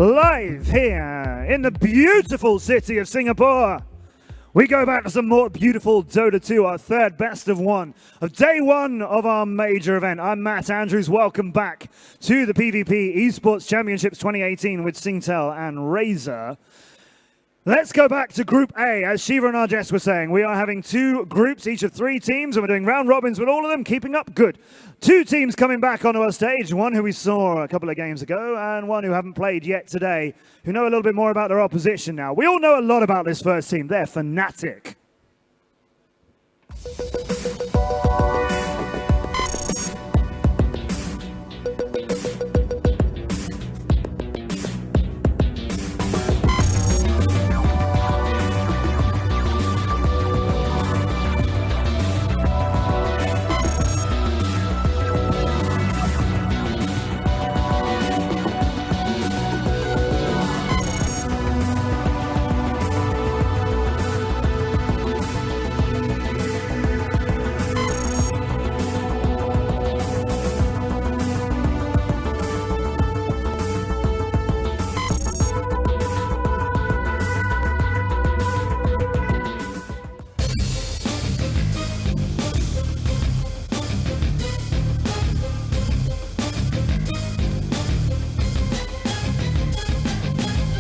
live here in the beautiful city of Singapore. We go back to some more beautiful Dota 2, our third best of one of day one of our major event. I'm Matt Andrews. Welcome back to the PvP Esports Championships 2018 with Singtel and Razor. Let's go back to Group A. As Shiva and Arjess were saying, we are having two groups, each of 3 teams, and we're doing round robins with all of them, keeping up good. 2 teams coming back onto our stage, one who we saw a couple of games ago, and one who haven't played yet today, who know a little bit more about their opposition now. We all know a lot about this first team. They're Fnatic.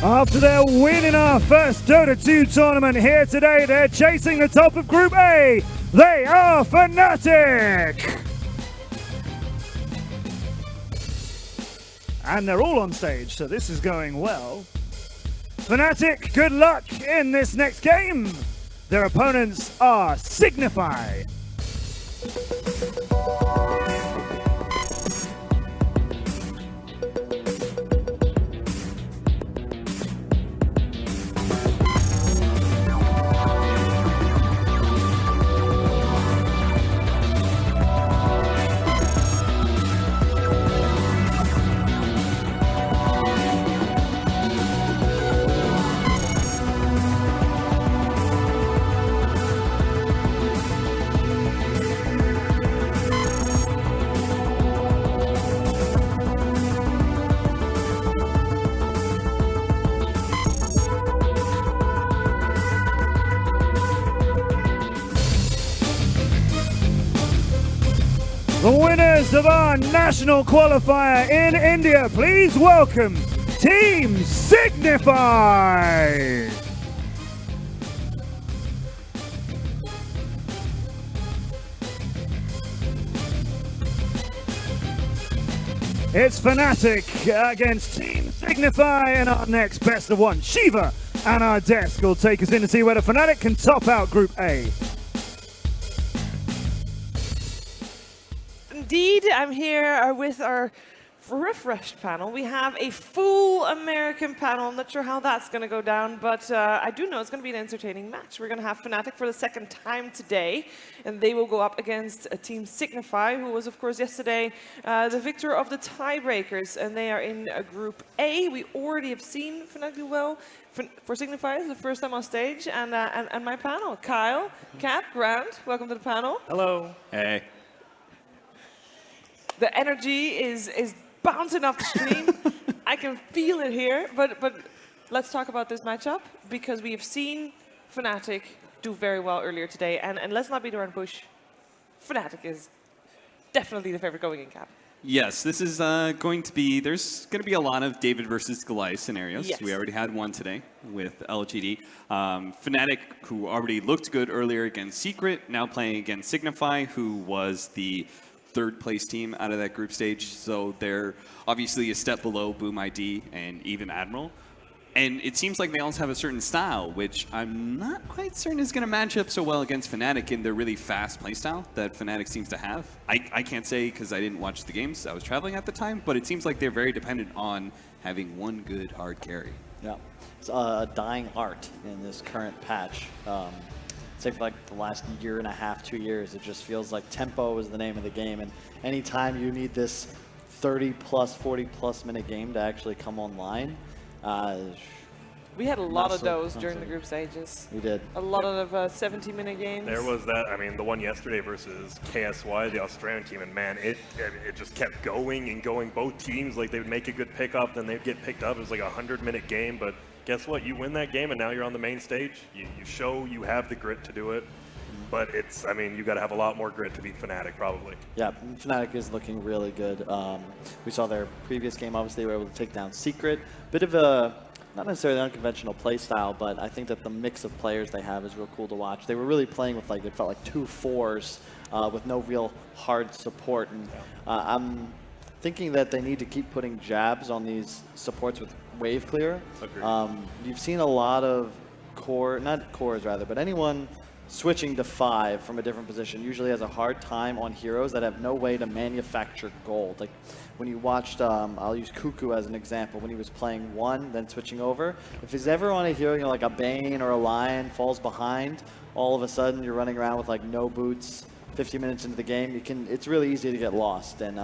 After their win in our first Dota 2 tournament here today, they're chasing the top of Group A. They are Fnatic! And they're all on stage, so this is going well. Fnatic, good luck in this next game. Their opponents are Signify. The winners of our national qualifier in India, please welcome Team Signify! It's Fnatic against Team Signify in our next best of one. Shiva and our desk will take us in to see whether Fnatic can top out Group A. Indeed, I'm here with our refreshed panel. We have a full American panel. I'm not sure how that's going to go down, but I do know it's going to be an entertaining match. We're going to have Fnatic for the second time today, and they will go up against a Team Signify, who was, of course, yesterday the victor of the tiebreakers, and they are in Group A. We already have seen Fnatic do well. For Signify, it's the first time on stage, and my panel, Kyle, Cap, Grant, welcome to the panel. Hello. Hey. The energy is bouncing off the screen. I can feel it here. But let's talk about this matchup, because we have seen Fnatic do very well earlier today. And let's not beat around bush. Fnatic is definitely the favorite going in, Cap. Yes, this is there's going to be a lot of David versus Goliath scenarios. Yes. We already had one today with LGD. Fnatic, who already looked good earlier against Secret, now playing against Signify, who was the third place team out of that group stage, so they're obviously a step below Boom ID and even Admiral. And it seems like they also have a certain style, which I'm not quite certain is going to match up so well against Fnatic in their really fast playstyle that Fnatic seems to have. I can't say because I didn't watch the games. I was traveling at the time, but it seems like they're very dependent on having one good hard carry. Yeah, it's a dying art in this current patch. Say for like the last year and a half, 2 years, it just feels like tempo is the name of the game. And anytime you need this 30 plus, 40 plus minute game to actually come online, We had a lot of Massive those during the concept. group stages. We did. A lot of 70-minute games. There was that, I mean, the one yesterday versus KSY, the Australian team, and man, it just kept going and going. Both teams, like, they would make a good pickup, then they'd get picked up. It was like a 100-minute game, but guess what? You win that game, and now you're on the main stage. You show you have the grit to do it, but it's, I mean, you got to have a lot more grit to beat Fnatic, probably. Yeah, Fnatic is looking really good. We saw their previous game, obviously, they were able to take down Secret. Bit of a, not necessarily unconventional play style, but I think that the mix of players they have is real cool to watch. They were really playing with, like, it felt like 2 4s with no real hard support. And I'm thinking that they need to keep putting jabs on these supports with wave clear. You've seen a lot of not cores rather, but anyone switching to 5 from a different position usually has a hard time on heroes that have no way to manufacture gold. Like when you watched, I'll use Cuckoo as an example, when he was playing 1, then switching over. If he's ever on a hero, you know, like a Bane or a Lion falls behind, all of a sudden you're running around with like no boots 50 minutes into the game. It's really easy to get lost. And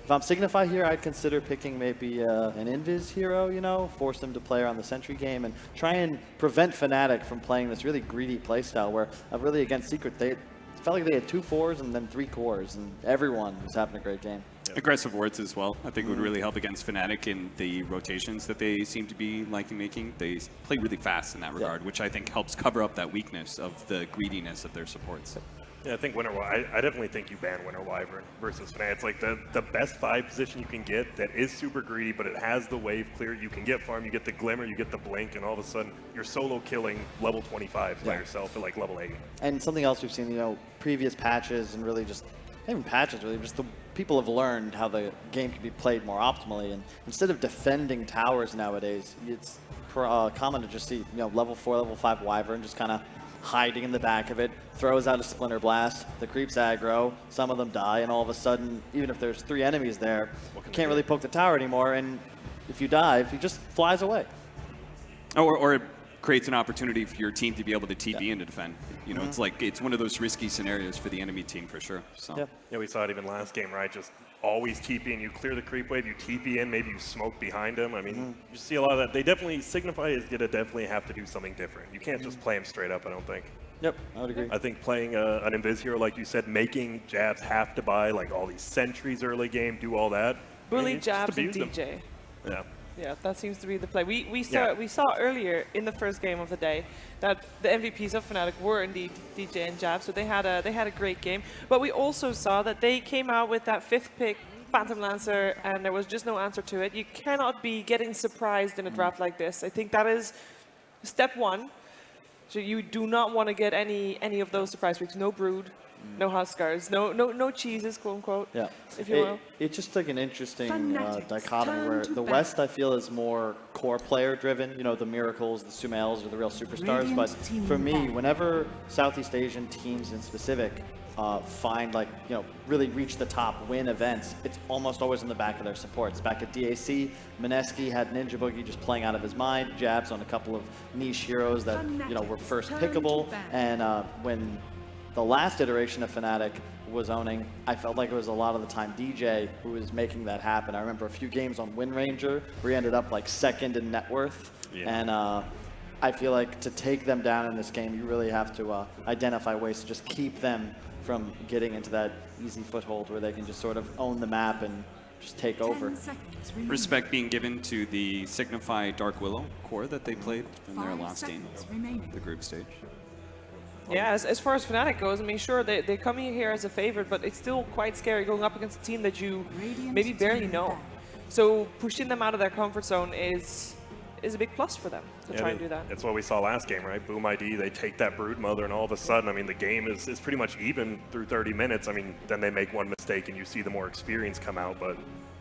if I'm Signify here, I'd consider picking maybe an Invis hero, you know, force them to play around the Sentry game and try and prevent Fnatic from playing this really greedy playstyle where really against Secret, they felt like they had 2 4s and then 3 cores, and everyone was having a great game. Aggressive wards as well, I think would really help against Fnatic in the rotations that they seem to be liking making. They play really fast in that regard, which I think helps cover up that weakness of the greediness of their supports. Yeah, I think I definitely think you ban Winter Wyvern versus Fnatic. It's like the best 5 position you can get that is super greedy, but it has the wave clear. You can get farm, you get the glimmer, you get the blink, and all of a sudden you're solo killing level 25 by yourself at like level 8. And something else we've seen, you know, previous patches and really just, not even patches really, just the people have learned how the game can be played more optimally. And instead of defending towers nowadays, it's common to just see, you know, level 4, level 5 Wyvern just kind of hiding in the back of it, throws out a Splinter Blast, the creeps aggro, some of them die, and all of a sudden, even if there's 3 enemies there, you can't really poke the tower anymore, and if you dive, he just flies away. Or it creates an opportunity for your team to be able to TP in to defend. You know, it's like, it's one of those risky scenarios for the enemy team for sure. So. Yeah, we saw it even last game, right? Just always TP and you clear the creep wave, you TP in, maybe you smoke behind him. I mean, you see a lot of that. They definitely, Signify is going to definitely have to do something different. You can't just play him straight up, I don't think. Yep, I would agree. I think playing an Invis hero, like you said, making jabs have to buy, like all these sentries early game, do all that. Bully, jabs, and them. DJ. Yeah. Yeah, that seems to be the play. We saw earlier in the first game of the day that the MVPs of Fnatic were indeed DJ and Jab, so they had a great game. But we also saw that they came out with that 5th pick, Phantom Lancer, and there was just no answer to it. You cannot be getting surprised in a draft like this. I think that is step 1. So you do not want to get any of those surprise picks. No Brood, no Huskars, no cheeses, quote unquote. Yeah, if you will. It's just like an interesting dichotomy where the West I feel is more core player driven. You know, the Miracles, the Sumails are the real superstars. But for me, whenever Southeast Asian teams in specific find, like, you know, really reach the top, win events, it's almost always in the back of their supports. Back at DAC, Mineski had Ninja Boogie just playing out of his mind, jabs on a couple of niche heroes that, you know, were first pickable. And when the last iteration of Fnatic was owning, I felt like it was a lot of the time DJ who was making that happen. I remember a few games on Wind Ranger where he ended up like 2nd in net worth. And I feel like to take them down in this game, you really have to identify ways to just keep them from getting into that easy foothold where they can just sort of own the map and just take over. Respect being given to the Signify Dark Willow core that they played in their last game, the group stage. Yeah, as far as Fnatic goes, I mean, sure, they come in here as a favorite, but it's still quite scary going up against a team that you maybe barely know. So pushing them out of their comfort zone is a big plus for them to try and do that. That's what we saw last game, right? Boom ID, they take that Brood Mother, and all of a sudden, I mean, the game is pretty much even through 30 minutes. I mean, then they make one mistake, and you see the more experience come out, but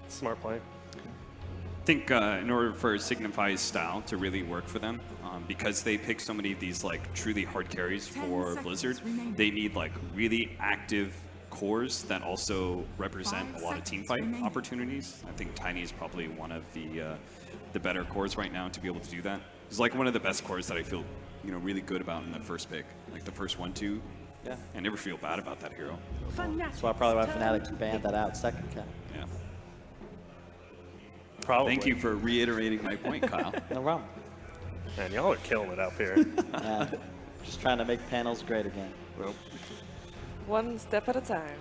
smart play. I think in order for Signify's style to really work for them, because they pick so many of these like truly hard carries for Blizzard, they need like really active cores that also represent a lot of team fight opportunities. I think Tiny is probably one of the better cores right now to be able to do that. It's like one of the best cores that I feel, you know, really good about in the first pick, like the first 1-2. Yeah. I never feel bad about that hero. That's why Fnatic banned that out 2nd, Cap. Yeah. Probably. Thank you for reiterating my point, Kyle. No problem. Man, y'all are killing it up here. Yeah, just trying to make panels great again. Well, One step at a time.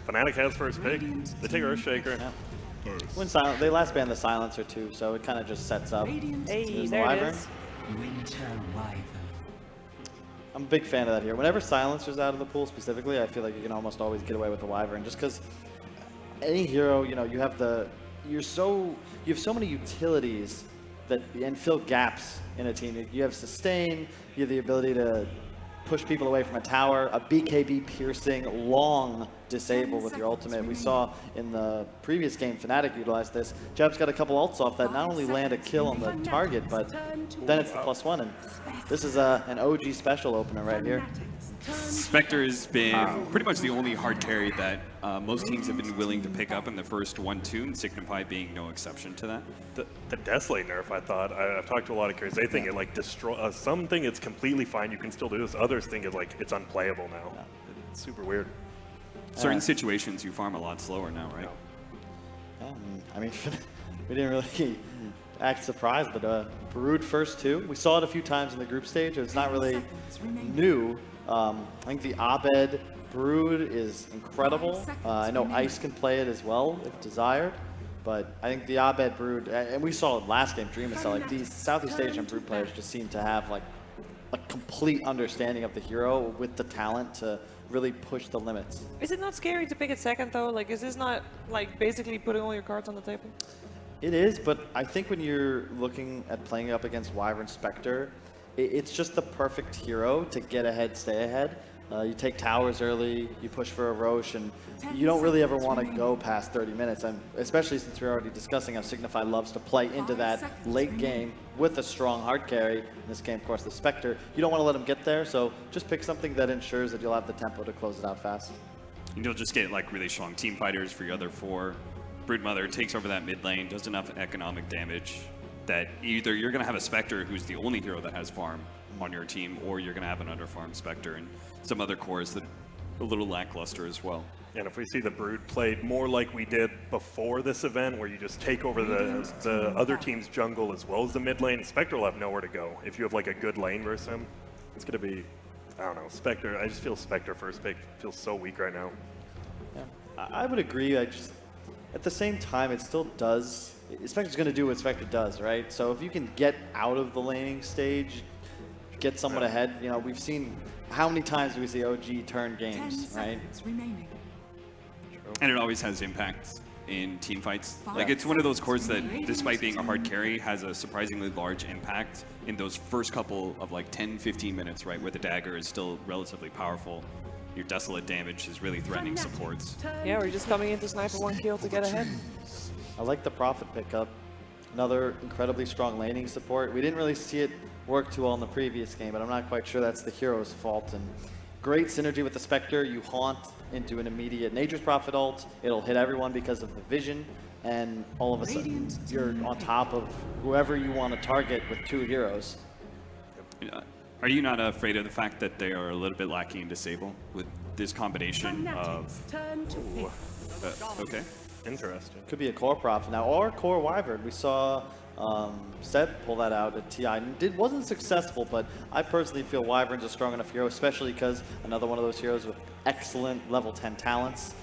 Fnatic has first pick. They take Earthshaker. Yeah. When they last banned the Silencer too, so it kind of just sets up. Hey, Here's the there it Wyvern. is. I'm a big fan of that here. Whenever Silencer's out of the pool specifically, I feel like you can almost always get away with the Wyvern, just because any hero, you know, you have so many utilities and fill gaps in a team. You have sustain, you have the ability to push people away from a tower, a BKB piercing, long disable with your ultimate. We saw in the previous game, Fnatic utilized this. Jeb's got a couple ults off that not only land a kill on the target, but then it's the +1, and this is an OG special opener right here. Spectre has been pretty much the only hard carry that most teams have been willing to pick up in the first 1-2, and Signify being no exception to that. The Desolate nerf, I thought, I've talked to a lot of carriers, they think it like some think it's completely fine, you can still do this, others think it like it's unplayable now. Yeah. It's super weird. Certain situations you farm a lot slower now, right? Yeah, I mean, we didn't really act surprised, but Brood first two. We saw it a few times in the group stage. It's not really new. I think the Abed Brood is incredible. I know Ice can play it as well if desired, but I think the Abed Brood, and we saw it last game, Dream Cell, like these Southeast Asian Brood players just seem to have like a complete understanding of the hero with the talent to really push the limits. Is it not scary to pick it second though? Like, is this not like basically putting all your cards on the table? It is, but I think when you're looking at playing up against Wyvern Spectre, it's just the perfect hero to get ahead, stay ahead. You take towers early, you push for a Roche, and you don't really ever want to go past 30 minutes, and especially since we're already discussing how Signify loves to play into that late game with a strong hard carry. In this game, of course, the Spectre. You don't want to let him get there, so just pick something that ensures that you'll have the tempo to close it out fast. And you'll just get like really strong team fighters for your other four. Broodmother takes over that mid lane, does enough economic damage that either you're going to have a Spectre who's the only hero that has farm on your team, or you're going to have an underfarmed Spectre and some other cores that are a little lackluster as well. And if we see the Brood played more like we did before this event, where you just take over the other team's jungle as well as the mid lane, Spectre will have nowhere to go. If you have like a good lane versus him, it's going to be, I don't know, Spectre. I just feel Spectre first pick feels so weak right now. Yeah, I would agree. At the same time, it still does. Spectre's going to do what Spectre does, right? So if you can get out of the laning stage, get someone ahead, you know, we've seen how many times do we see OG turn games, right? And it always has impact in team fights. Like, it's one of those cores that, despite being a hard carry, has a surprisingly large impact in those first couple of like 10-15 minutes, right, where the dagger is still relatively powerful. Your Desolate damage is really threatening supports. Yeah, we're just coming into sniper one kill to get ahead. I like the Prophet pickup. Another incredibly strong laning support. We didn't really see it work too well in the previous game, but I'm not quite sure that's the hero's fault. And great synergy with the Spectre. You haunt into an immediate Nature's Prophet ult. It'll hit everyone because of the vision, and all of a sudden you're on top of whoever you want to target with two heroes. Are you not afraid of the fact that they are a little bit lacking in disable with this combination of... okay. Interesting. Could be a core Prophet now, or core Wyvern. We saw Seb pull that out at TI. Wasn't successful, but I personally feel Wyvern's a strong enough hero, especially because another one of those heroes with excellent level 10 talents.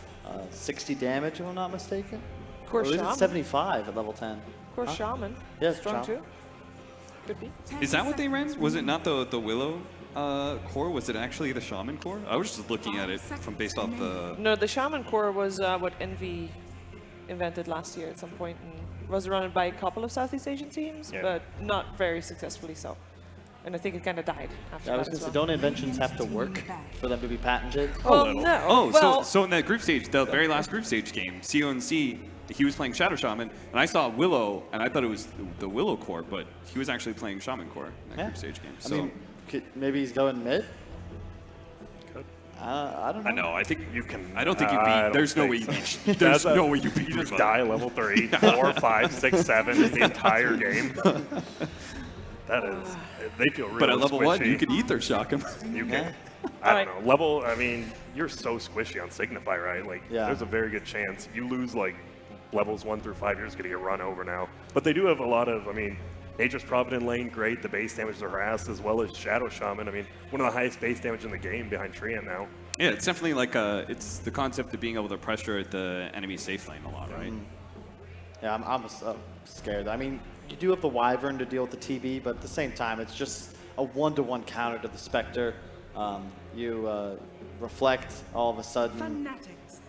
60 damage, if I'm not mistaken. Core Shaman. 75 at level 10. Core Shaman. Yeah, Strong Shaman. too. Could be. Is that what they ran? Was it not the Willow core? Was it actually the Shaman core? I was just looking at it from based off the... No, the Shaman core was what Envy invented last year at some point, and was run by a couple of Southeast Asian teams, but not very successfully so. And I think it kind of died after I was that going as to well. say, don't inventions have to work for them to be patented? Well, no. Oh, well, so in that group stage, the very last group stage game, CONC, he was playing Shadow Shaman, and I saw Willow, and I thought it was the Willow core, but he was actually playing Shaman core in that group stage game. So. I mean, maybe he's going mid? Could. I don't know. I know. I think You can. I don't think you I beat. don't There's no think way you so. beat. There's That's no way you beat. You just Broodmother. die level 3, 4, 5, 6, 7 the entire game. That is. They feel really But at level squishy. 1, you could ether shock him. You Yeah. can. I don't know. Level. I mean, you're so squishy on Signify, right? Like, Yeah. there's a very good chance you lose like levels 1 through 5. You're just gonna get run over now. But they do have a lot of. I mean, Nature's Prophet in lane, great. The base damage is harassed, as well as Shadow Shaman. I mean, one of the highest base damage in the game behind Treant now. Yeah, it's definitely like it's the concept of being able to pressure the enemy safe lane a lot, right? Yeah, I'm scared. I mean, you do have the Wyvern to deal with the TV, but at the same time, it's just a one-to-one counter to the Spectre. You reflect all of a sudden.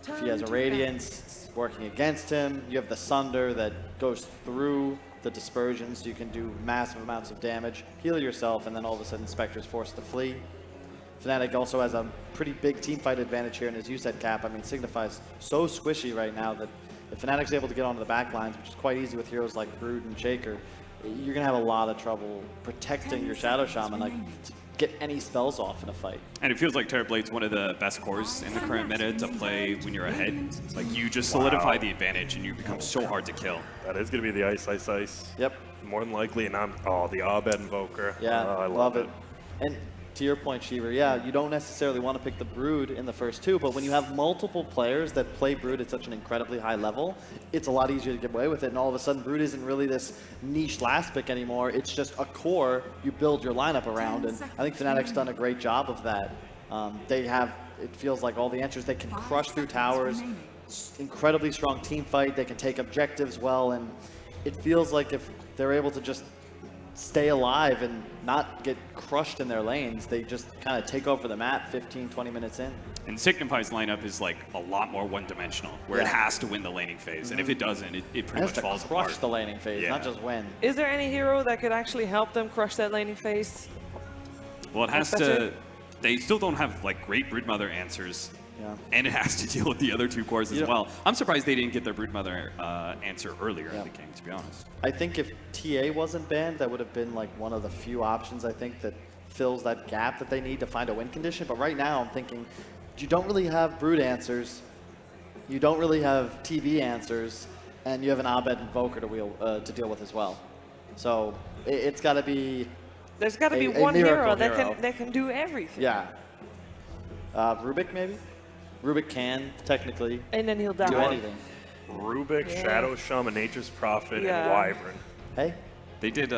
If he has a Radiance, it's working against him. You have the Sunder that goes through the dispersion, so you can do massive amounts of damage, heal yourself, and then all of a sudden Spectre's forced to flee. Fnatic also has a pretty big team fight advantage here, and as you said, Cap, I mean, Signify's so squishy right now that if Fnatic's able to get onto the back lines, which is quite easy with heroes like Brood and Shaker, you're going to have a lot of trouble protecting your Shadow Shaman, like, to get any spells off in a fight. And it feels like Terrorblade's one of the best cores in the current meta to play when you're ahead. Like, you just solidify the advantage and you become so hard to kill. That is going to be the Ice. Yep. More than likely, and the Abed Invoker. Yeah, I love it. And to your point, Shiver, yeah, you don't necessarily want to pick the Brood in the first two, but when you have multiple players that play Brood at such an incredibly high level, it's a lot easier to get away with it, and all of a sudden Brood isn't really this niche last pick anymore, it's just a core you build your lineup around, and I think Fnatic's done a great job of that. They have, it feels like, all the answers. They can crush through towers, incredibly strong team fight, they can take objectives well, and it feels like if they're able to just stay alive and not get crushed in their lanes, they just kind of take over the map 15-20 minutes in. And Signify's lineup is like a lot more one-dimensional, where it has to win the laning phase, and if it doesn't, it pretty much falls apart. Crush the laning phase, not just win. Is there any hero that could actually help them crush that laning phase? Well, it has to. They still don't have like great Broodmother answers. Yeah. And it has to deal with the other two cores as well. I'm surprised they didn't get their Broodmother answer earlier in the game, to be honest. I think if TA wasn't banned, that would have been like one of the few options, I think, that fills that gap that they need to find a win condition. But right now, I'm thinking, you don't really have Brood answers, you don't really have TV answers, and you have an Abed Invoker to deal with as well. So it's got to be. There's got to be one hero that can do everything. Yeah. Rubik, maybe? Rubik can, technically, and then he'll die. Do anything. Rubik, Shadow Shaman, Nature's Prophet, and Wyvern. Hey? They did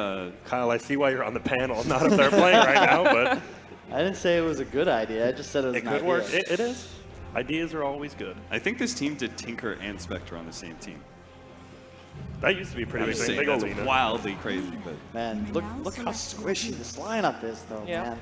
Kyle, I see why you're on the panel. I'm not up there playing right now, but I didn't say it was a good idea. I just said it was an idea. It could work. It is. Ideas are always good. I think this team did Tinker and Spectre on the same team. That used to be pretty big. Big That's Olina. wildly crazy, but Man, look how squishy this lineup is, though, man.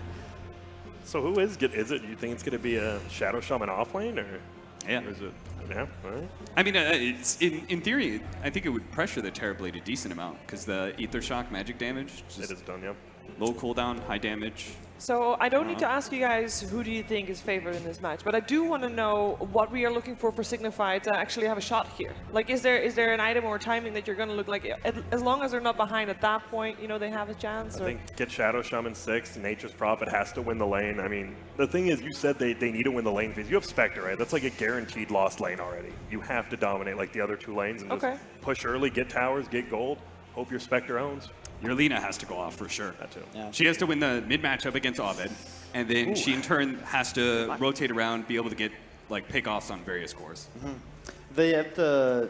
So who is good? Is it? You think it's going to be a Shadow Shaman offlane, or yeah? Or is it? Yeah. All right. I mean, it's in theory, I think it would pressure the Terrorblade a decent amount because the Ether Shock magic damage. It is done. Yeah. Low cooldown, high damage. So I don't need to ask you guys who do you think is favored in this match, but I do want to know what we are looking for Signify to actually have a shot here. Like, is there an item or timing that you're going to look like, as long as they're not behind at that point, you know, they have a chance? I think get Shadow Shaman 6, Nature's Prophet has to win the lane. I mean, the thing is, you said they need to win the lane phase. You have Spectre, right? That's like a guaranteed lost lane already. You have to dominate like the other two lanes and just push early, get towers, get gold, hope your Spectre owns. Your Lina has to go off for sure. That too. Yeah. She has to win the mid matchup against Abed, and then she in turn has to rotate around, be able to get like pickoffs on various cores. They have to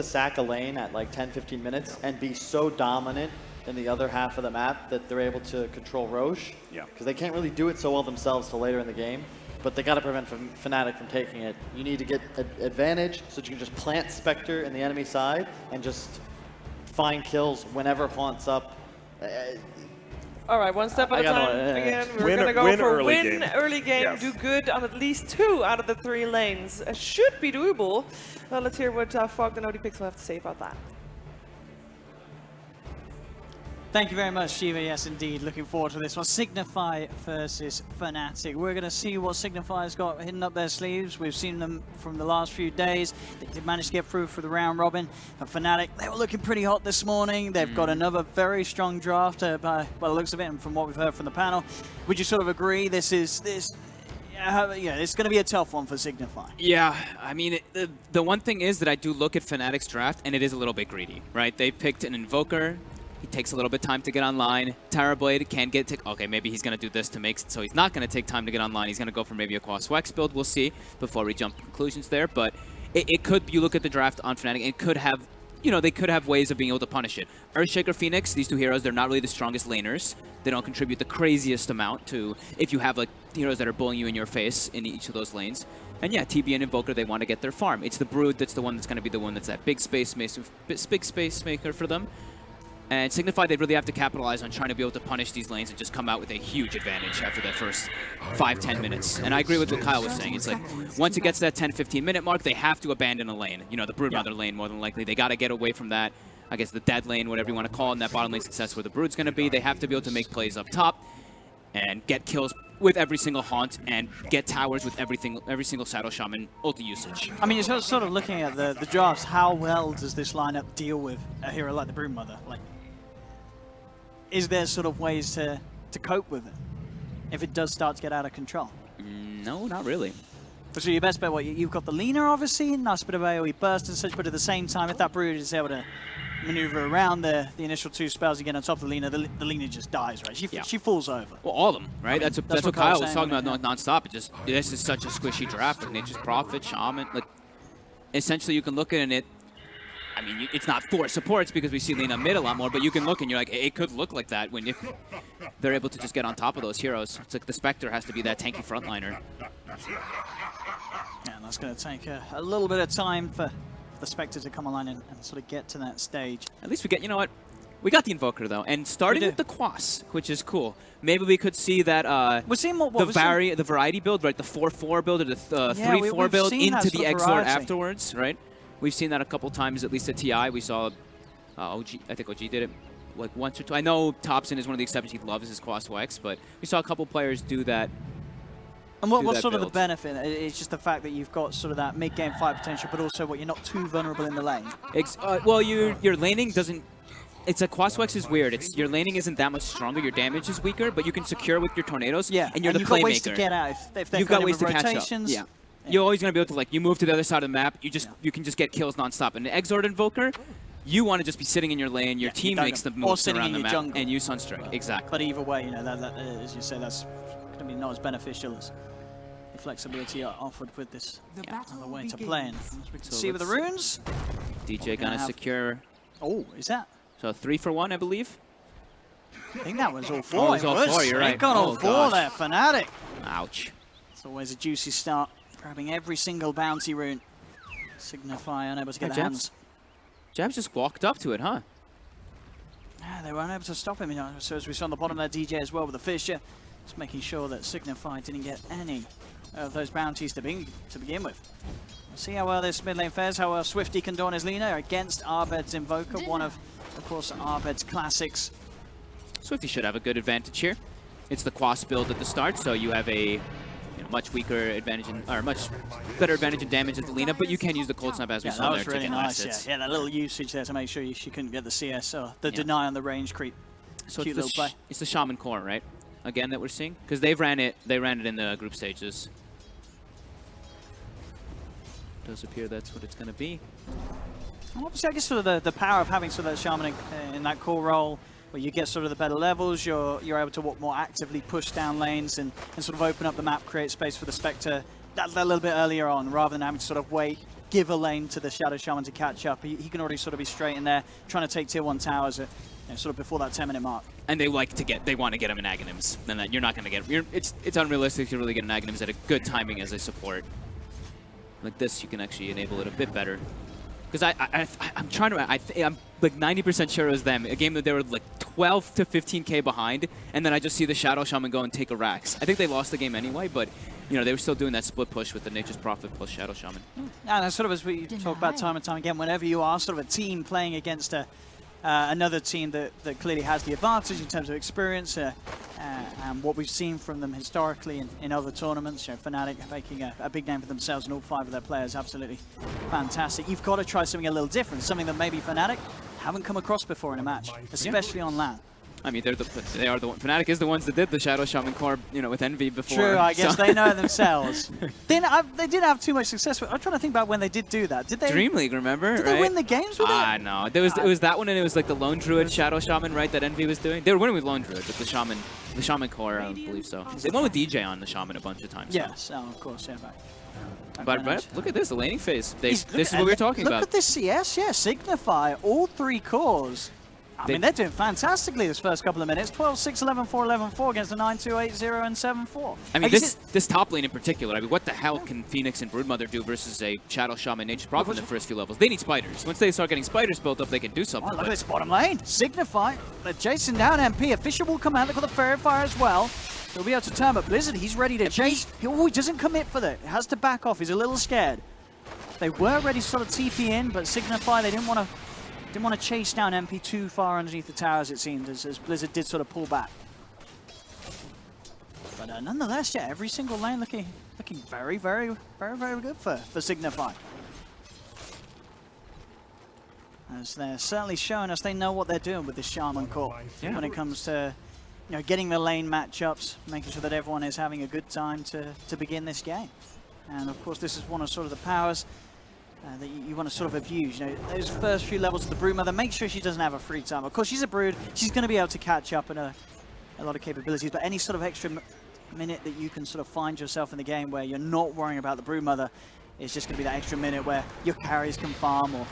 sack a lane at like 10-15 minutes and be so dominant in the other half of the map that they're able to control Roche. Yeah. Because they can't really do it so well themselves till later in the game. But they got to prevent Fnatic from taking it. You need to get an advantage so that you can just plant Spectre in the enemy side and just find kills whenever Haunt's up. All right, one step at a time. Again, we're going to go for win early game, do good on at least 2 out of the 3 lanes. Should be doable. Well, let's hear what Fog the Nody Pixel have to say about that. Thank you very much, Shiva. Yes, indeed. Looking forward to this one. Signify versus Fnatic. We're going to see what Signify's got hidden up their sleeves. We've seen them from the last few days. They did manage to get through for the round robin. And Fnatic, they were looking pretty hot this morning. They've got another very strong draft by the looks of it and from what we've heard from the panel. Would you sort of agree it's going to be a tough one for Signify? Yeah, I mean, the one thing is that I do look at Fnatic's draft, and it is a little bit greedy, right? They picked an Invoker. He takes a little bit of time to get online. Terrorblade can get okay, maybe he's going to do this to make so he's not going to take time to get online. He's going to go for maybe a Quas Wex build. We'll see before we jump to conclusions there. But it could, you look at the draft on Fnatic, it could have you know, they could have ways of being able to punish it. Earthshaker, Phoenix, these two heroes, they're not really the strongest laners. They don't contribute the craziest amount to if you have like heroes that are bullying you in your face in each of those lanes. And yeah, TB and Invoker, they want to get their farm. It's the Brood that's the one that's going to be the one that's that big space maker for them. And Signify, they really have to capitalize on trying to be able to punish these lanes and just come out with a huge advantage after that first 5-10 minutes. And I agree with what Kyle was saying. It's like, once it gets to that 10-15 minute mark, they have to abandon a lane. You know, the Broodmother lane, more than likely. They got to get away from that. I guess the dead lane, whatever you want to call it, and that bottom lane success where the Brood's going to be. They have to be able to make plays up top and get kills with every single haunt and get towers with every single Shadow Shaman ulti usage. I mean, you're sort of looking at the drafts. How well does this lineup deal with a hero like the Broodmother? Like, is there sort of ways to cope with it if it does start to get out of control? No, not really. So your best bet, what, you've got the Lina, obviously, nice bit of AoE burst and such, but at the same time, if that Brood is able to maneuver around the initial 2 spells again on top of the Lina, the Lina just dies, right? She falls over. Well, all of them, right? I mean, that's what Kyle was talking about non-stop. It just, this is such a squishy draft. Like Nature's Prophet, Shaman, like, essentially you can look at it. I mean, it's not 4 supports because we see Lina mid a lot more, but you can look and you're like, it could look like that if they're able to just get on top of those heroes. It's like the Spectre has to be that tanky frontliner. Yeah, and that's going to take a little bit of time for the Spectre to come online and sort of get to that stage. At least we get, you know what? We got the Invoker, though, and starting with the Quas, which is cool. Maybe we could see that we're seeing the variety build, right? The 4-4 build or the 3-4 build into the Exort afterwards, right? We've seen that a couple times, at least at TI. We saw OG, I think OG did it like once or two. I know Thompson is one of the exceptions. He loves his Quas to X, but we saw a couple players do that. And what's sort of the benefit? It's just the fact that you've got sort of that mid-game fight potential, but also you're not too vulnerable in the lane. Well, your laning doesn't. It's a Quaswex is weird. Your laning isn't that much stronger. Your damage is weaker, but you can secure with your tornadoes. Yeah, and you're the you've playmaker. Got ways to get out if you've got ways to catch up. Rotations. Yeah. You're always going to be able to, like, you move to the other side of the map, you can just get kills nonstop. And the Exort Invoker, you want to just be sitting in your lane, your team makes the moves around the map, jungle. And you Sunstrike. Exactly. But either way, that as you say, that's going to be not as beneficial as the flexibility offered with this other way to play. And as we can see with the runes. DJ going to secure. Oh, is that? So 3 for 1, I believe. I think that was all 4. Oh, it was all 4, you're right. He got all 4 there, Fnatic. Ouch. It's always a juicy start, grabbing every single bounty rune. Signify unable to get their hands. Jabs just walked up to it, huh? Yeah, they weren't able to stop him. So as we saw on the bottom there, DJ as well with the Fisher, just making sure that Signify didn't get any of those bounties to begin with. We'll see how well this mid lane fares, how well Swifty can dawn his Lina against Arbed's Invoker, one of course, Arbed's classics. Swifty should have a good advantage here. It's the Quas build at the start, so you have a much weaker advantage, or much better advantage in damage at the Lina, but you can use the Cold Snap as we saw there to get assets. Yeah, that little usage there to make sure she couldn't get the CS or the deny on the range creep. So cute little play. It's the Shaman core, right? Again, that we're seeing, because they ran it in the group stages. Does appear that's what it's going to be. Obviously, I guess sort of the power of having sort of that Shaman in that core role, where you get sort of the better levels, you're able to more actively push down lanes and sort of open up the map, create space for the Spectre that little bit earlier on, rather than having to sort of wait, give a lane to the Shadow Shaman to catch up. He can already sort of be straight in there, trying to take tier 1 towers sort of before that 10-minute mark. And they want to get him in Aghanims, and that you're not going to get. It's unrealistic to really get an Aghanims at a good timing as a support. Like this, you can actually enable it a bit better. Because I'm trying to, I'm like 90% sure it was them. A game that they were like 12 to 15K behind, and then I just see the Shadow Shaman go and take a Rax. I think they lost the game anyway, but they were still doing that split push with the Nature's Prophet plus Shadow Shaman. And sort of as we talk about time and time again, whenever you are sort of a team playing against another team that clearly has the advantage in terms of experience, and what we've seen from them historically in other tournaments, Fnatic making a big name for themselves and all 5 of their players, absolutely fantastic. You've got to try something a little different, something that maybe Fnatic haven't come across before in a match, especially on LAN. I mean, they are the one. Fnatic is the ones that did the Shadow Shaman core, you know, with Envy before. True, I guess so. they know themselves. They didn't have too much success with. I'm trying to think about when they did do that. Did they? Dream League, remember? Did right? they win the games with it? No. It was that one, and it was like the Lone Druid Shadow Shaman, right? That Envy was doing. They were winning with Lone Druid, but the Shaman core, I believe so. They won with DJ on the Shaman a bunch of times. Yes, oh, of course, yeah, But look at this, the laning phase. This is what we were talking about. Look at this CS, yeah, Signify, all 3 cores. I mean, they're doing fantastically this first couple of minutes. 12-6, 11-4, 11-4 against the 9-2, 8-0, and 7-4. I mean, this top lane in particular, I mean, what the hell can Phoenix and Broodmother do versus a Shadow Shaman Nature's Prophet in the first few levels? They need spiders. Once they start getting spiders built up, they can do something. Oh, look at this bottom lane. Signify, they're chasing down MP. Official will come out. They've got the Fairy Fire as well. He'll be able to turn, but Blizzard, he's ready to chase. He doesn't commit for that. He has to back off. He's a little scared. They were ready to sort of TP in, but Signify, they didn't want to chase down MP too far underneath the towers, it seemed, as Blizzard did sort of pull back. But nonetheless, yeah, every single lane looking very, very, very, very good for Signify. As they're certainly showing us they know what they're doing with this Shaman core when it comes to getting the lane matchups, making sure that everyone is having a good time to begin this game. And of course, this is one of sort of the powers that you want to sort of abuse. Those first few levels of the Broodmother, make sure she doesn't have a free time. Of course, she's a Brood. She's going to be able to catch up in a lot of capabilities, but any sort of extra minute that you can sort of find yourself in the game where you're not worrying about the Broodmother, it's just going to be that extra minute where your carries can farm, or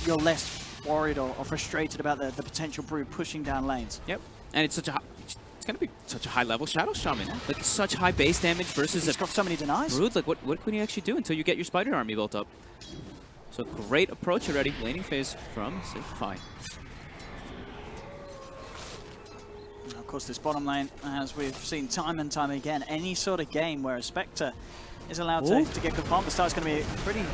you're less worried or frustrated about the potential Brood pushing down lanes. Yep, and it's going to be such a high level Shadow Shaman. Like such high base damage versus He's got so many denies. Brood. Like what can you actually do until you get your Spider Army built up? So great approach already. Laning phase from Signify. Of course, this bottom lane, as we've seen time and time again, any sort of game where a Spectre is allowed to get confirmed, the start's going to be pretty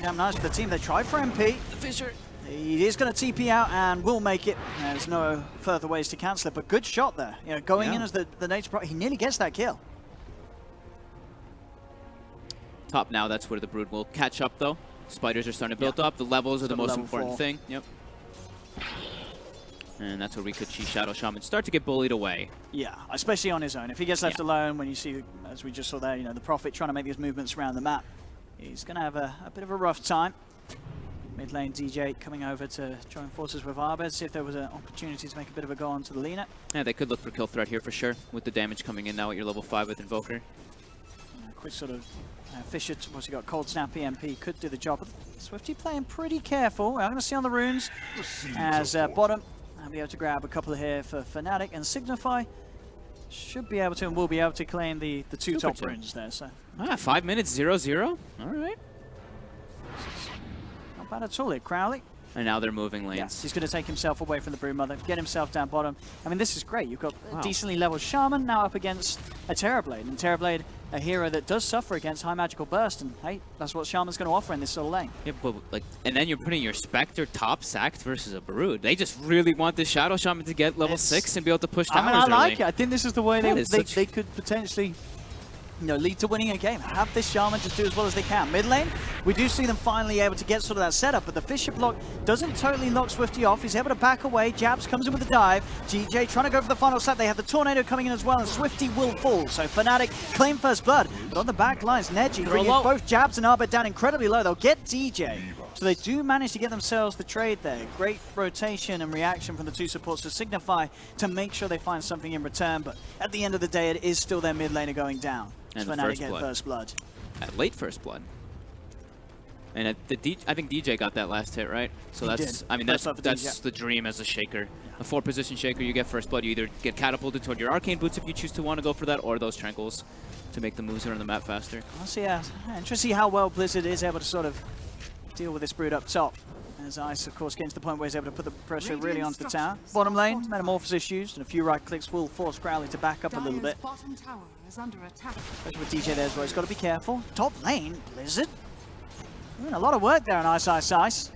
damn nice for the team. They tried for MP. The Fisher, he is going to TP out and will make it. There's no further ways to cancel it, but good shot there. Going in as the Nature Pro, he nearly gets that kill. Top now, that's where the Brood will catch up though. Spiders are starting to build up. The levels are the most important thing. Yep. And that's where we could see Shadow Shaman start to get bullied away. Yeah, especially on his own. If he gets left alone, when you see, as we just saw there, the Prophet trying to make these movements around the map, he's going to have a bit of a rough time. Mid lane DJ coming over to join forces with Arbed, see if there was an opportunity to make a bit of a go onto the Lina. Yeah, they could look for kill threat here for sure, with the damage coming in now at your level 5 with Invoker. Quick sort of Fisher, once you got Cold Snap, EMP, could do the job. Swifty playing pretty careful. I'm going to see on the runes as bottom. I'll be able to grab a couple here for Fnatic, and Signify should be able to and will be able to claim the two top runes there. So 5 minutes, 0-0. All right. Not bad at all here, Crowley. And now they're moving lanes. Yes, he's going to take himself away from the Broodmother, get himself down bottom. I mean, this is great. You've got a decently leveled Shaman now up against a Terrorblade. And Terrorblade, a hero that does suffer against high magical burst. And hey, that's what Shaman's going to offer in this sort of lane. Yeah, but and then you're putting your Spectre top sacked versus a Brood. They just really want this Shadow Shaman to get level 6 and be able to push towers I like early. it. I think this is the way they could potentially lead to winning a game. Have this Shaman just do as well as they can. Mid lane, we do see them finally able to get sort of that setup, but the Fisher block doesn't totally lock Swifty off. He's able to back away. Jabs comes in with a dive. GJ trying to go for the final slap. They have the Tornado coming in as well, and Swifty will fall. So Fnatic claim first blood, but on the back lines, Neji bringing both Jabs and Arbet down incredibly low. They'll get DJ. So they do manage to get themselves the trade there. Great rotation and reaction from the two supports to Signify to make sure they find something in return, but at the end of the day, it is still their mid laner going down. And Fnatic get first blood. At late first blood. And I think DJ got that last hit, right? So that's the dream as a shaker. A 4-position shaker, you get first blood. You either get catapulted toward your arcane boots if you choose to want to go for that, or those tranquils to make the moves around the map faster. Also, yeah, interesting to see how well Blizzard is able to sort of deal with this Brood up top. As Ice, of course, getting to the point where he's able to put the pressure really onto the tower. Bottom lane, Metamorphosis used, and a few right clicks will force Crowley to back up a little bit. Especially with DJ there as well. He's got to be careful. Top lane, Blizzard. Doing a lot of work there on Ice. As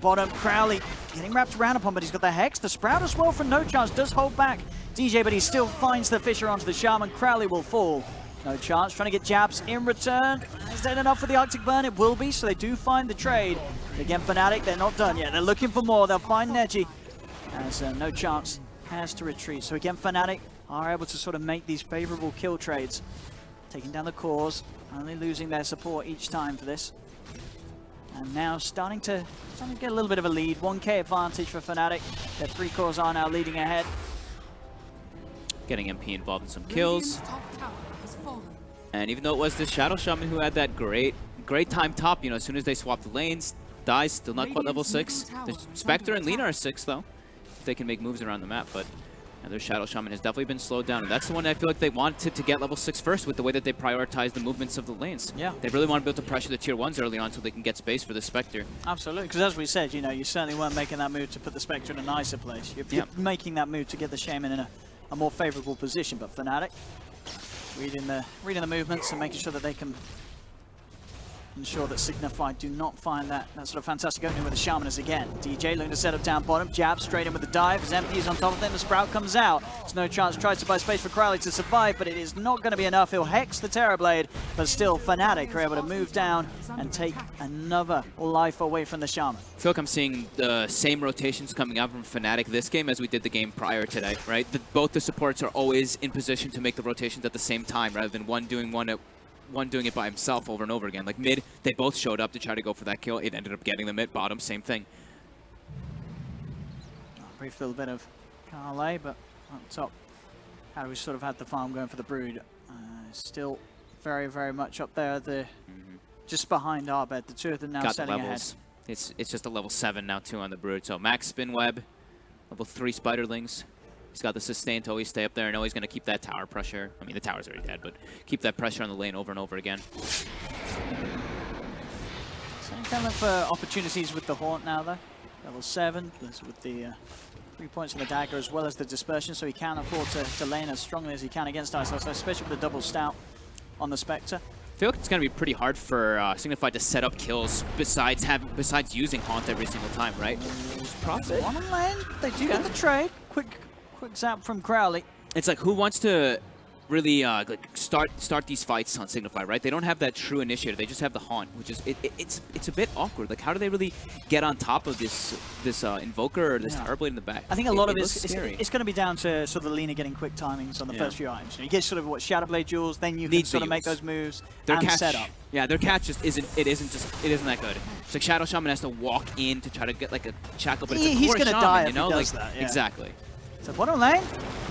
bottom, Crowley getting wrapped around upon, but he's got the Hex. The Sprout as well for no chance. Does hold back DJ, but he still finds the Fisher onto the Shaman. Crowley will fall. No chance. Trying to get Jabs in return. Is that enough for the Arctic Burn? It will be, so they do find the trade. Again, Fnatic, they're not done yet. They're looking for more. They'll find Neji. As no chance has to retreat. So again, Fnatic are able to sort of make these favorable kill trades, taking down the cores, only losing their support each time for this. And now starting to get a little bit of a lead. 1k advantage for Fnatic. Their 3 cores are now leading ahead. Getting MP involved in some kills. And even though it was this Shadow Shaman who had that great time top, you know, as soon as they swapped the lanes, dies, still not quite level 6. The Spectre and Lina are 6 though, if they can make moves around the map, but their Shadow Shaman has definitely been slowed down, and that's the one I feel like they wanted to get level 6 first with the way that they prioritize the movements of the lanes. Yeah. They really want to be able to pressure the tier 1s early on so they can get space for the Spectre. Absolutely, because as we said, you know, you certainly weren't making that move to put the Spectre in a nicer place. You're making that move to get the Shaman in a more favorable position, but Fnatic reading the movements and making sure that they can ensure that Signify do not find that sort of fantastic opening with the Shamaners again. DJ looking to set up down bottom, jab straight in with the dive, as MP is on top of them, the Sprout comes out. There's no chance, tries to buy space for Crowley to survive, but it is not going to be enough. He'll hex the Terrorblade, but still Fnatic are able to move down and take another life away from the Shaman. I feel like I'm seeing the same rotations coming out from Fnatic this game as we did the game prior today, right? Both the supports are always in position to make the rotations at the same time rather than one doing it by himself over and over again. Like mid, they both showed up to try to go for that kill. It ended up getting them at bottom, same thing. Brief little bit of Carlay, but up top, how we sort of had the farm going for the Brood. Still very, very much up there. Just behind Arbed, the two of them now got setting the levels. ahead. It's just a level 7 now too on the Brood. So max spin web, level 3 Spiderlings. He's got the sustain to always stay up there. I know he's going to keep that tower pressure. I mean, the tower's already dead, but keep that pressure on the lane over and over again. So kind of look for opportunities with the Haunt now, though. Level 7, with the 3 points in the dagger as well as the dispersion, so he can afford to lane as strongly as he can against ISO, so especially with the double stout on the Spectre. I feel like it's going to be pretty hard for Signify to set up kills besides using Haunt every single time, right? Profit. One on lane, they do get the trade. Quick zap from Crowley. It's like, who wants to really start these fights on Signify, right? They don't have that true initiator. They just have the Haunt, which is it's a bit awkward. Like, how do they really get on top of this Invoker or this Terrorblade in the back? I think a lot of it's going to be down to sort of Lina getting quick timings on the first few items. You get sort of what Shadowblade duels, then you can sort of make those moves and set up. Yeah, their catch just isn't that good. It's like Shadow Shaman has to walk in to try to get like a shackle, but he's going to die if you know? he does that. Yeah. Exactly. So bottom lane,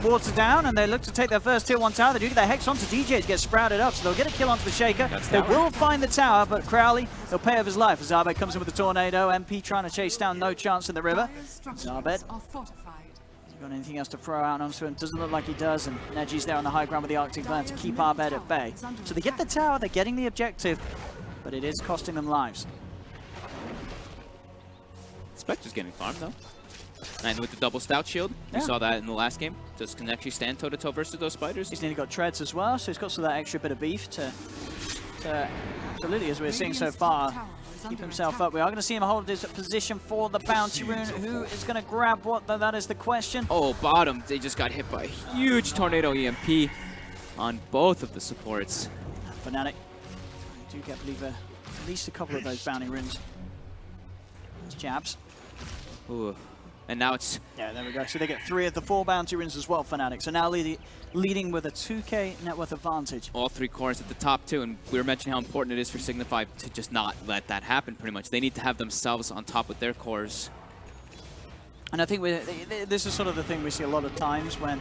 wards are down, and they look to take their first tier 1 tower. They do get their Hex onto DJ to get sprouted up, so they'll get a kill onto the Shaker. They will find the tower, but Crowley, he'll pay off his life. As Arbed comes in with the Tornado, MP trying to chase down, no chance in the river. Arbed, has he got anything else to throw out onto him? Doesn't look like he does, and Neji's there on the high ground with the Arctic Burn to keep Arbed at bay. So they get the tower, they're getting the objective, but it is costing them lives. Spectre's getting farmed, though. And with the double stout shield, we saw that in the last game. Just can actually stand toe-to-toe versus those spiders. He's nearly got treads as well, so he's got some of that extra bit of beef to absolutely, as we're seeing so far, keep himself up. We are going to see him hold his position for the bounty rune. Who is going to grab what, though? That is the question. Oh, bottom. They just got hit by a huge Tornado EMP on both of the supports. Fnatic, I do get, believe, at least a couple of those bounty runes. Jabs. Ooh. And now it's... Yeah, there we go. So they get 3 of the 4 bounty runes as well, Fnatic. So now leading with a 2k net worth advantage. All 3 cores at the top, too. And we were mentioning how important it is for Signify to just not let that happen, pretty much. They need to have themselves on top with their cores. And I think this is sort of the thing we see a lot of times when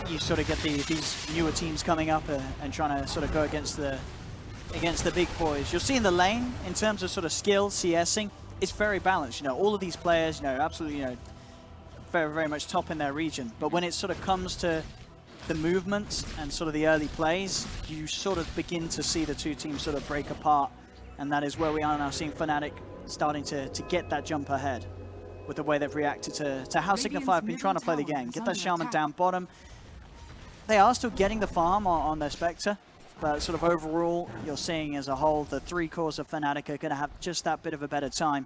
you sort of get these newer teams coming up and trying to sort of go against the big boys. You'll see in the lane, in terms of sort of skill, CSing, it's very balanced. You know, all of these players, you know, absolutely, you know, very, very much top in their region. But when it sort of comes to the movements and sort of the early plays, you sort of begin to see the two teams sort of break apart. And that is where we are now seeing Fnatic starting to get that jump ahead with the way they've reacted to how Signify have been trying to play the game. Get that Shaman down bottom. They are still getting the farm on their Spectre, but sort of overall, you're seeing as a whole, the 3 cores of Fnatic are going to have just that bit of a better time.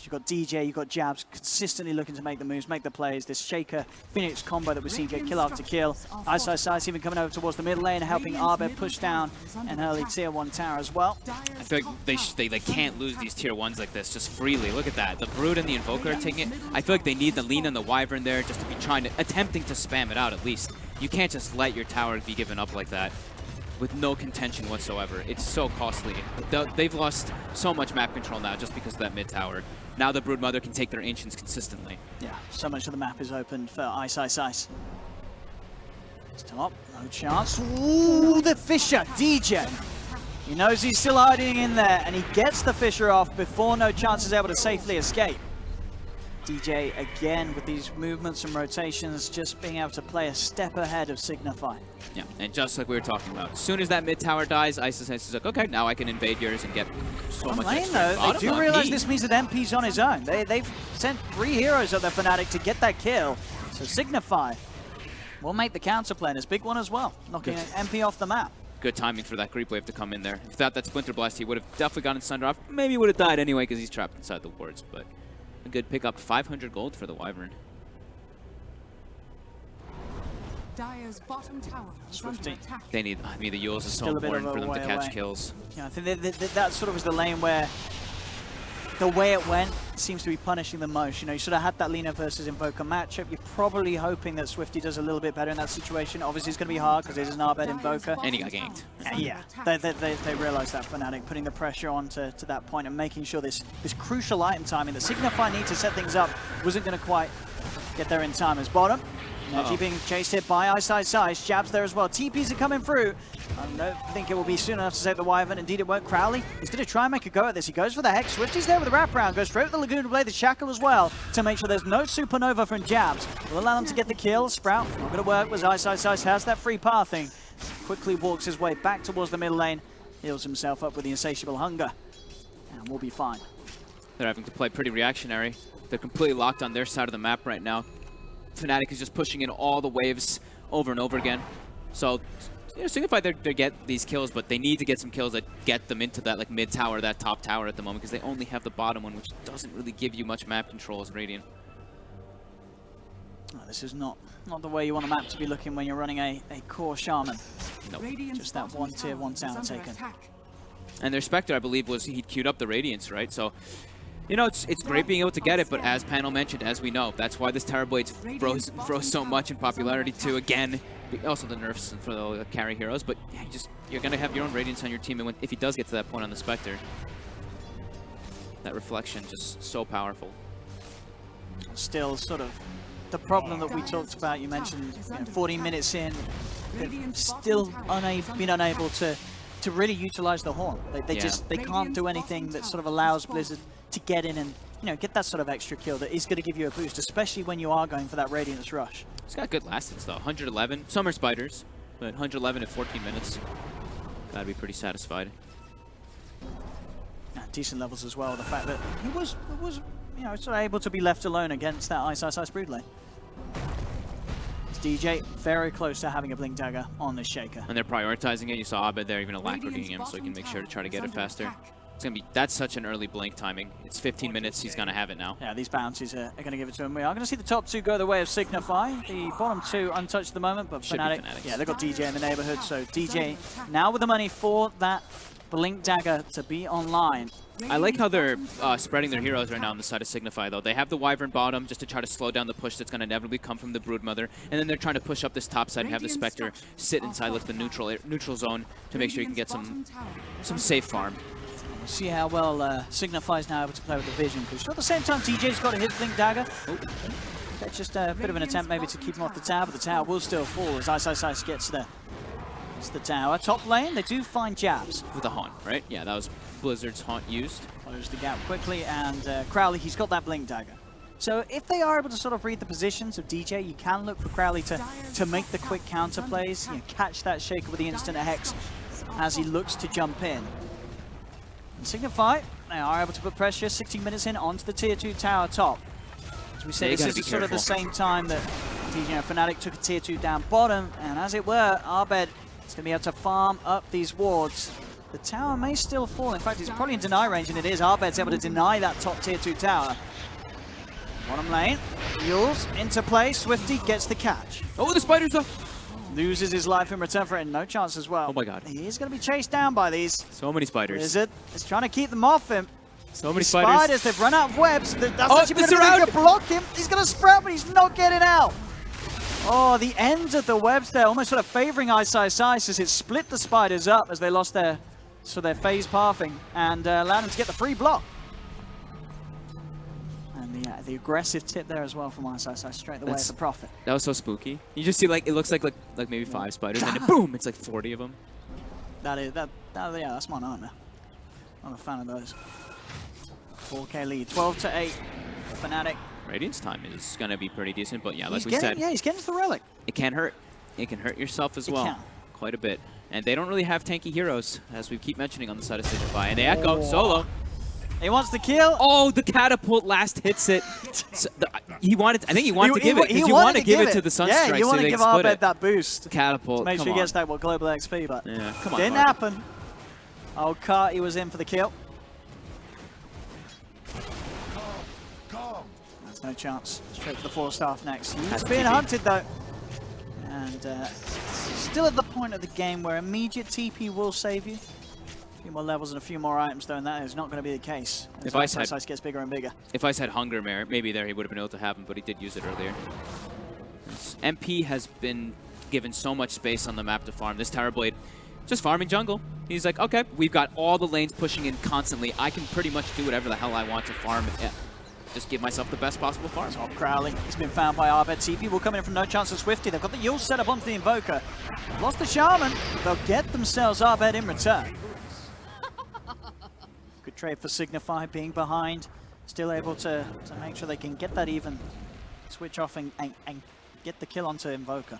You've got DJ, you've got Jabs consistently looking to make the moves, make the plays. This Shaker Phoenix combo that we're seeing get kill after kill. Ice even coming over towards the mid lane, helping Arbed push down an early tier 1 tower as well. I feel like they can't lose these tier 1s like this just freely. Look at that. The Brood and the Invoker are taking it. I feel like they need the lean on the Wyvern there just to be attempting to spam it out at least. You can't just let your tower be given up like that with no contention whatsoever. It's so costly. They've lost so much map control now just because of that mid tower. Now the Broodmother can take their Ancients consistently. Yeah, so much of the map is open for Ice. Stop, no chance. Ooh, the Fissure, DJ. He knows he's still hiding in there, and he gets the Fissure off before No Chance is able to safely escape. DJ again with these movements and rotations, just being able to play a step ahead of Signify. Yeah, and just like we were talking about, as soon as that mid tower dies, Ice is like, okay, now I can invade yours and get so much lane, extra. though, they do realize this means that MP's on his own. They've sent 3 heroes at their Fnatic to get that kill. So Signify will make the counter play, and it's a big one as well, knocking MP off the map. Good timing for that creep wave to come in there. If that Splinter Blast, he would have definitely gotten Sunder off. Maybe would have died anyway because he's trapped inside the wards, but a good pick up. 500 gold for the Wyvern. Dire's bottom tower is under attack. They need, I mean, the Yules is so important for them to catch kills. Yeah, I think that sort of was the lane where the way it went seems to be punishing the most. You know, you sort of had that Lina versus Invoker matchup. You're probably hoping that Swifty does a little bit better in that situation. Obviously, it's going to be hard because it is an Arbed Invoker. And he got ganked. Yeah, they realized that Fnatic, putting the pressure on to that point and making sure this crucial item timing that Signify need to set things up wasn't going to quite get there in time. As bottom, Energy being chased here by Ice. Jabs there as well. TPs are coming through. I don't think it will be soon enough to save the Wyvern. Indeed, it won't. Crowley is going to try and make a go at this. He goes for the Hex. Swifty's there with the wraparound. Goes straight with the Lagoon to play the Shackle as well to make sure there's no Supernova from Jabs. Will allow them to get the kill. Sprout, not going to work, was Ice has that free pathing. Quickly walks his way back towards the middle lane. Heals himself up with the Insatiable Hunger. And we'll be fine. They're having to play pretty reactionary. They're completely locked on their side of the map right now. Fnatic is just pushing in all the waves over and over again. So, you know, Signify they get these kills, but they need to get some kills that get them into that like mid tower, that top tower at the moment, because they only have the bottom one, which doesn't really give you much map control as Radiant. Oh, this is not the way you want a map to be looking when you're running a core Shaman. Nope. Just that one tier 1 tower taken. And their Spectre, I believe, was he queued up the Radiance, right? So, you know, it's great being able to get it, but as Panel mentioned, as we know, that's why this Tower Blades rose so much in popularity too. Again, also the nerfs for the carry heroes, but yeah, you're going to have your own Radiance on your team, and if he does get to that point on the Spectre, that reflection just so powerful. Still sort of the problem that we talked about, you mentioned, 40 minutes in, they've still been unable to really utilize the Horn. They can't do anything that sort of allows Blizzard to get in and get that sort of extra kill that is going to give you a boost, especially when you are going for that Radiance rush. It's got good last hits though, 111. Some are spiders, but 111 at 14 minutes. Gotta be pretty satisfied. Decent levels as well. The fact that he was sort of able to be left alone against that Ice Brood lane. It's DJ very close to having a Blink Dagger on this Shaker. And they're prioritizing it. You saw Abed there even alacritying him so he can make sure to try to get it faster. It's gonna be, that's such an early blink timing. It's 15 minutes, he's gonna have it now. Yeah, these bounties are gonna give it to him. We are gonna see the top 2 go the way of Signify. The bottom 2 untouched at the moment, but Fnatic, yeah, they've got DJ in the neighborhood, so DJ now with the money for that Blink Dagger to be online. I like how they're spreading their heroes right now on the side of Signify, though. They have the Wyvern bottom just to try to slow down the push that's going to inevitably come from the Broodmother, and then they're trying to push up this top side and have the Spectre sit inside like the neutral zone to make sure you can get some safe farm. We'll see how well Signify is now able to play with the vision, because at the same time DJ's got a hit Blink Dagger. That's just a bit of an attempt maybe to keep him off the tower, but the tower will still fall as Ice gets there. It's the tower. Top lane, they do find Jabs. With the Haunt, right? Yeah, that was Blizzard's Haunt used. Close the gap quickly, and Crowley, he's got that Blink Dagger. So if they are able to sort of read the positions of DJ, you can look for Crowley to make the quick counter plays, catch that Shaker with the instant Hex as he looks to jump in. And Signify, they are able to put pressure 16 minutes in onto the tier 2 tower top. As we said, this is sort of the same time that DJ Fnatic took a tier 2 down bottom, and as it were, Arbed is going to be able to farm up these wards The tower may still fall. In fact, it's probably in deny range, and it is. Arbed's able to deny that top tier 2 tower. Bottom lane, Yules into play. Swifty gets the catch. Oh, the spiders up. Loses his life in return for it, and no chance as well. Oh my god. He is going to be chased down by these. So many spiders. Blizzard is trying to keep them off him. So many spiders. They've run out of webs. That's Oh, actually going to block him. He's going to sprout, but he's not getting out. Oh, the end of the webs there, almost sort of favoring Ice as it split the spiders up as they lost their phase pathing and allowed them to get the free block. And the aggressive tip there as well from Ice straight away as a profit. That was so spooky. You just see it looks like maybe 5 spiders, and then boom, it's like 40 of them. Yeah, that's my nightmare. I'm a fan of those. 4K lead, 12-8 for Fnatic. Radiance time is going to be pretty decent, but yeah, like he's getting to the relic. It can hurt. It can hurt yourself as well. Can. Quite a bit. And they don't really have tanky heroes, as we keep mentioning on the side of Signify. And they echo solo. He wants the kill. Oh, the catapult last hits it. So I think he wanted to give it, because you want to give it to the Sunstrike. Yeah, you want to give Arbed that boost. Catapult, to make sure he gets that global XP, but yeah, come on, didn't happen. Oh, Carty was in for the kill. There's no chance. Straight for the 4-staff next. He's being hunted though. And still at the point of the game where immediate TP will save you. A few more levels and a few more items though, and that is not going to be the case. As Ice gets bigger and bigger. If Ice had Hunger maybe there he would have been able to have him, but he did use it earlier. MP has been given so much space on the map to farm. This Tower Blade just farming jungle. He's like, okay, we've got all the lanes pushing in constantly. I can pretty much do whatever the hell I want to farm. Yeah. Just give myself the best possible farm. Top Crowley. He's been found by Arbed. TP will come in from no chance of Swifty. They've got the Yule set up onto the Invoker. They've lost the Shaman. They'll get themselves Arbed in return. Good trade for Signify, being behind. Still able to make sure they can get that even. Switch off and get the kill onto Invoker.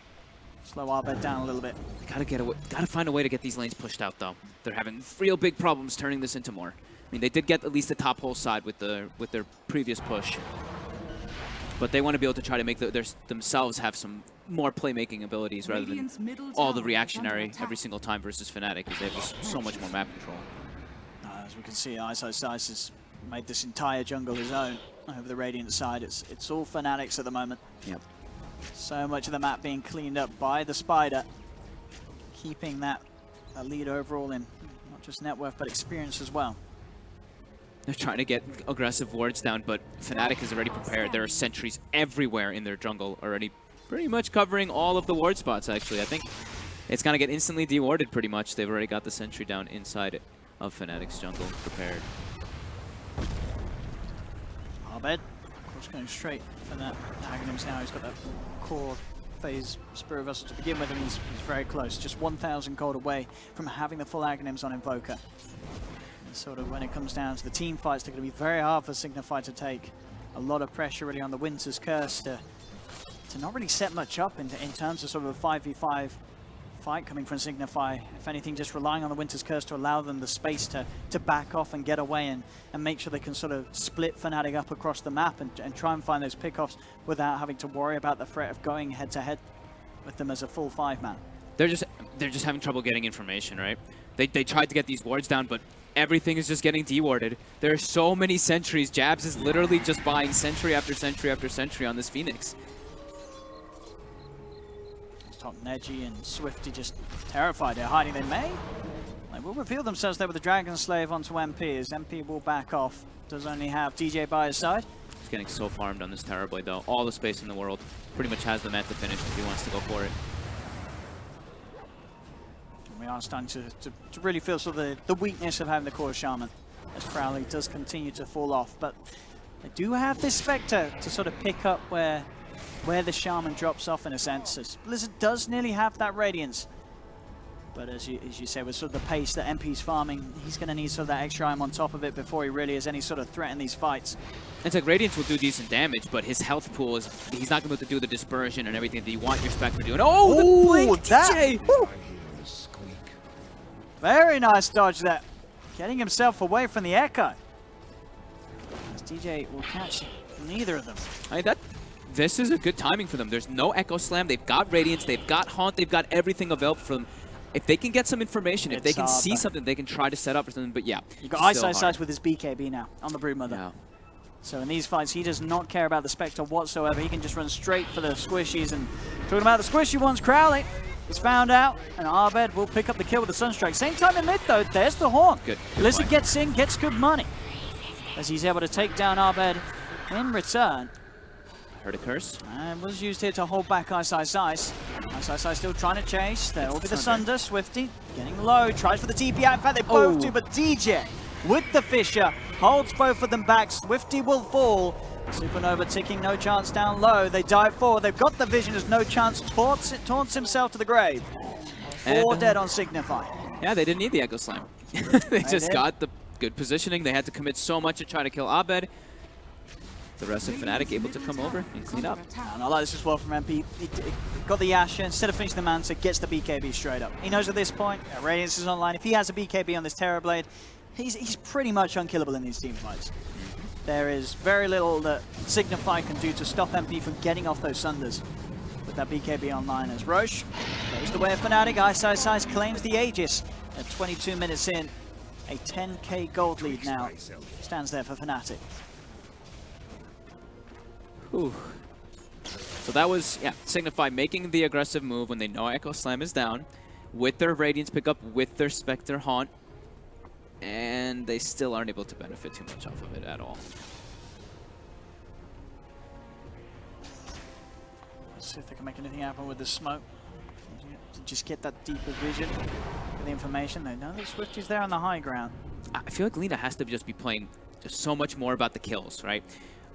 Slow Arbed down a little bit. Gotta find a way to get these lanes pushed out though. They're having real big problems turning this into more. I mean, they did get at least the top hole side with their previous push, but they want to be able to try to make themselves have some more playmaking abilities rather than all the reactionary every single time versus Fnatic, because they have just so much more map control. As we can see, Ice has made this entire jungle his own over the Radiant side. It's all Fnatic's at the moment. Yep. So much of the map being cleaned up by the Spider, keeping that lead overall in not just net worth but experience as well. They're trying to get aggressive wards down, but Fnatic is already prepared. There are sentries everywhere in their jungle, already pretty much covering all of the ward spots, actually. I think it's going to get instantly dewarded pretty much. They've already got the sentry down inside of Fnatic's jungle prepared. Arbed, of course, going straight for that Aghanims now. He's got that core phase Spirit Vessel to begin with, and he's very close. Just 1,000 gold away from having the full Aghanims on Invoker. Sort of when it comes down to the team fights, they're going to be very hard for Signify to take. A lot of pressure really on the Winter's Curse to not really set much up in terms of sort of a 5v5 fight coming from Signify. If anything, just relying on the Winter's Curse to allow them the space to back off and get away and make sure they can sort of split Fnatic up across the map and try and find those pickoffs without having to worry about the threat of going head-to-head with them as a full 5-man. They're just having trouble getting information, right? They tried to get these wards down, but everything is just getting dewarded. There are so many sentries. Jabs is literally just buying sentry after sentry after sentry on this Phoenix. Top Neji and Swifty just terrified. They're hiding. They will reveal themselves there with the Dragon Slave onto MP, as MP will back off. Does only have DJ by his side. He's getting so farmed on this Tower Blade though. All the space in the world. Pretty much has the man to finish if he wants to go for it. We are starting to really feel sort of the weakness of having the core Shaman, as Crowley does continue to fall off. But they do have this Spectre to sort of pick up where the Shaman drops off in a sense. As Blizzard does nearly have that Radiance. But as you say, with sort of the pace that MP's farming, he's going to need sort of that extra item on top of it before he really has any sort of threat in these fights. It's like Radiance will do decent damage, but his health pool is, he's not going to be able to do the dispersion and everything that you want your Spectre to do. And the blink DJ! Very nice dodge there. Getting himself away from the Echo. As DJ will catch neither of them. This is a good timing for them. There's no Echo Slam. They've got Radiance. They've got Haunt. They've got everything available for them. if they can get some information, if they can see Arbed. something, they can try to set up for something. But yeah, You've got still Ice hard. with his BKB now on the Broodmother. Yeah. So in these fights, he does not care about the Spectre whatsoever. He can just run straight for the squishies. And talking about the squishy ones, Crowley is found out, and Arbed will pick up the kill with the Sunstrike. Same time in mid, though. There's the Horn. Good Blizzard play. gets in, gets good money, as he's able to take down Arbed in return. Heard a curse. And was used here to hold back Ice. Ice still trying to chase. There will be the Sunder. Swifty getting low. Tries for the TP out. In fact, they both do, but DJ with the Fisher holds both of them back. Swifty will fall. Supernova ticking, no chance down low. They dive forward. They've got the vision. There's no chance. Taunts himself to the grave. 4 dead on Signify. Yeah, they didn't need the Echo Slam. They just got the good positioning. They had to commit so much to try to kill Abed. The rest of Fnatic able to come over and clean up. And I like this as well from MP. He got the Asher, instead of finishing the Manta, gets the BKB straight up. He knows at this point, Radiance is online. If he has a BKB on this Terrorblade, he's pretty much unkillable in these team fights. There is very little that Signify can do to stop MP from getting off those Sunders with that BKB online. As Roche goes the way of Fnatic. Ice claims the Aegis at 22 minutes in. A 10k gold lead now stands there for Fnatic. Whew. So that was, yeah, Signify making the aggressive move when they know Echo Slam is down, with their Radiance pickup, with their Spectre Haunt, and they still aren't able to benefit too much off of it at all. Let's see if they can make anything happen with the smoke. Just get that deeper vision with the information. They know that Swifty's there on the high ground. I feel like Lina has to just be playing just so much more about the kills, right?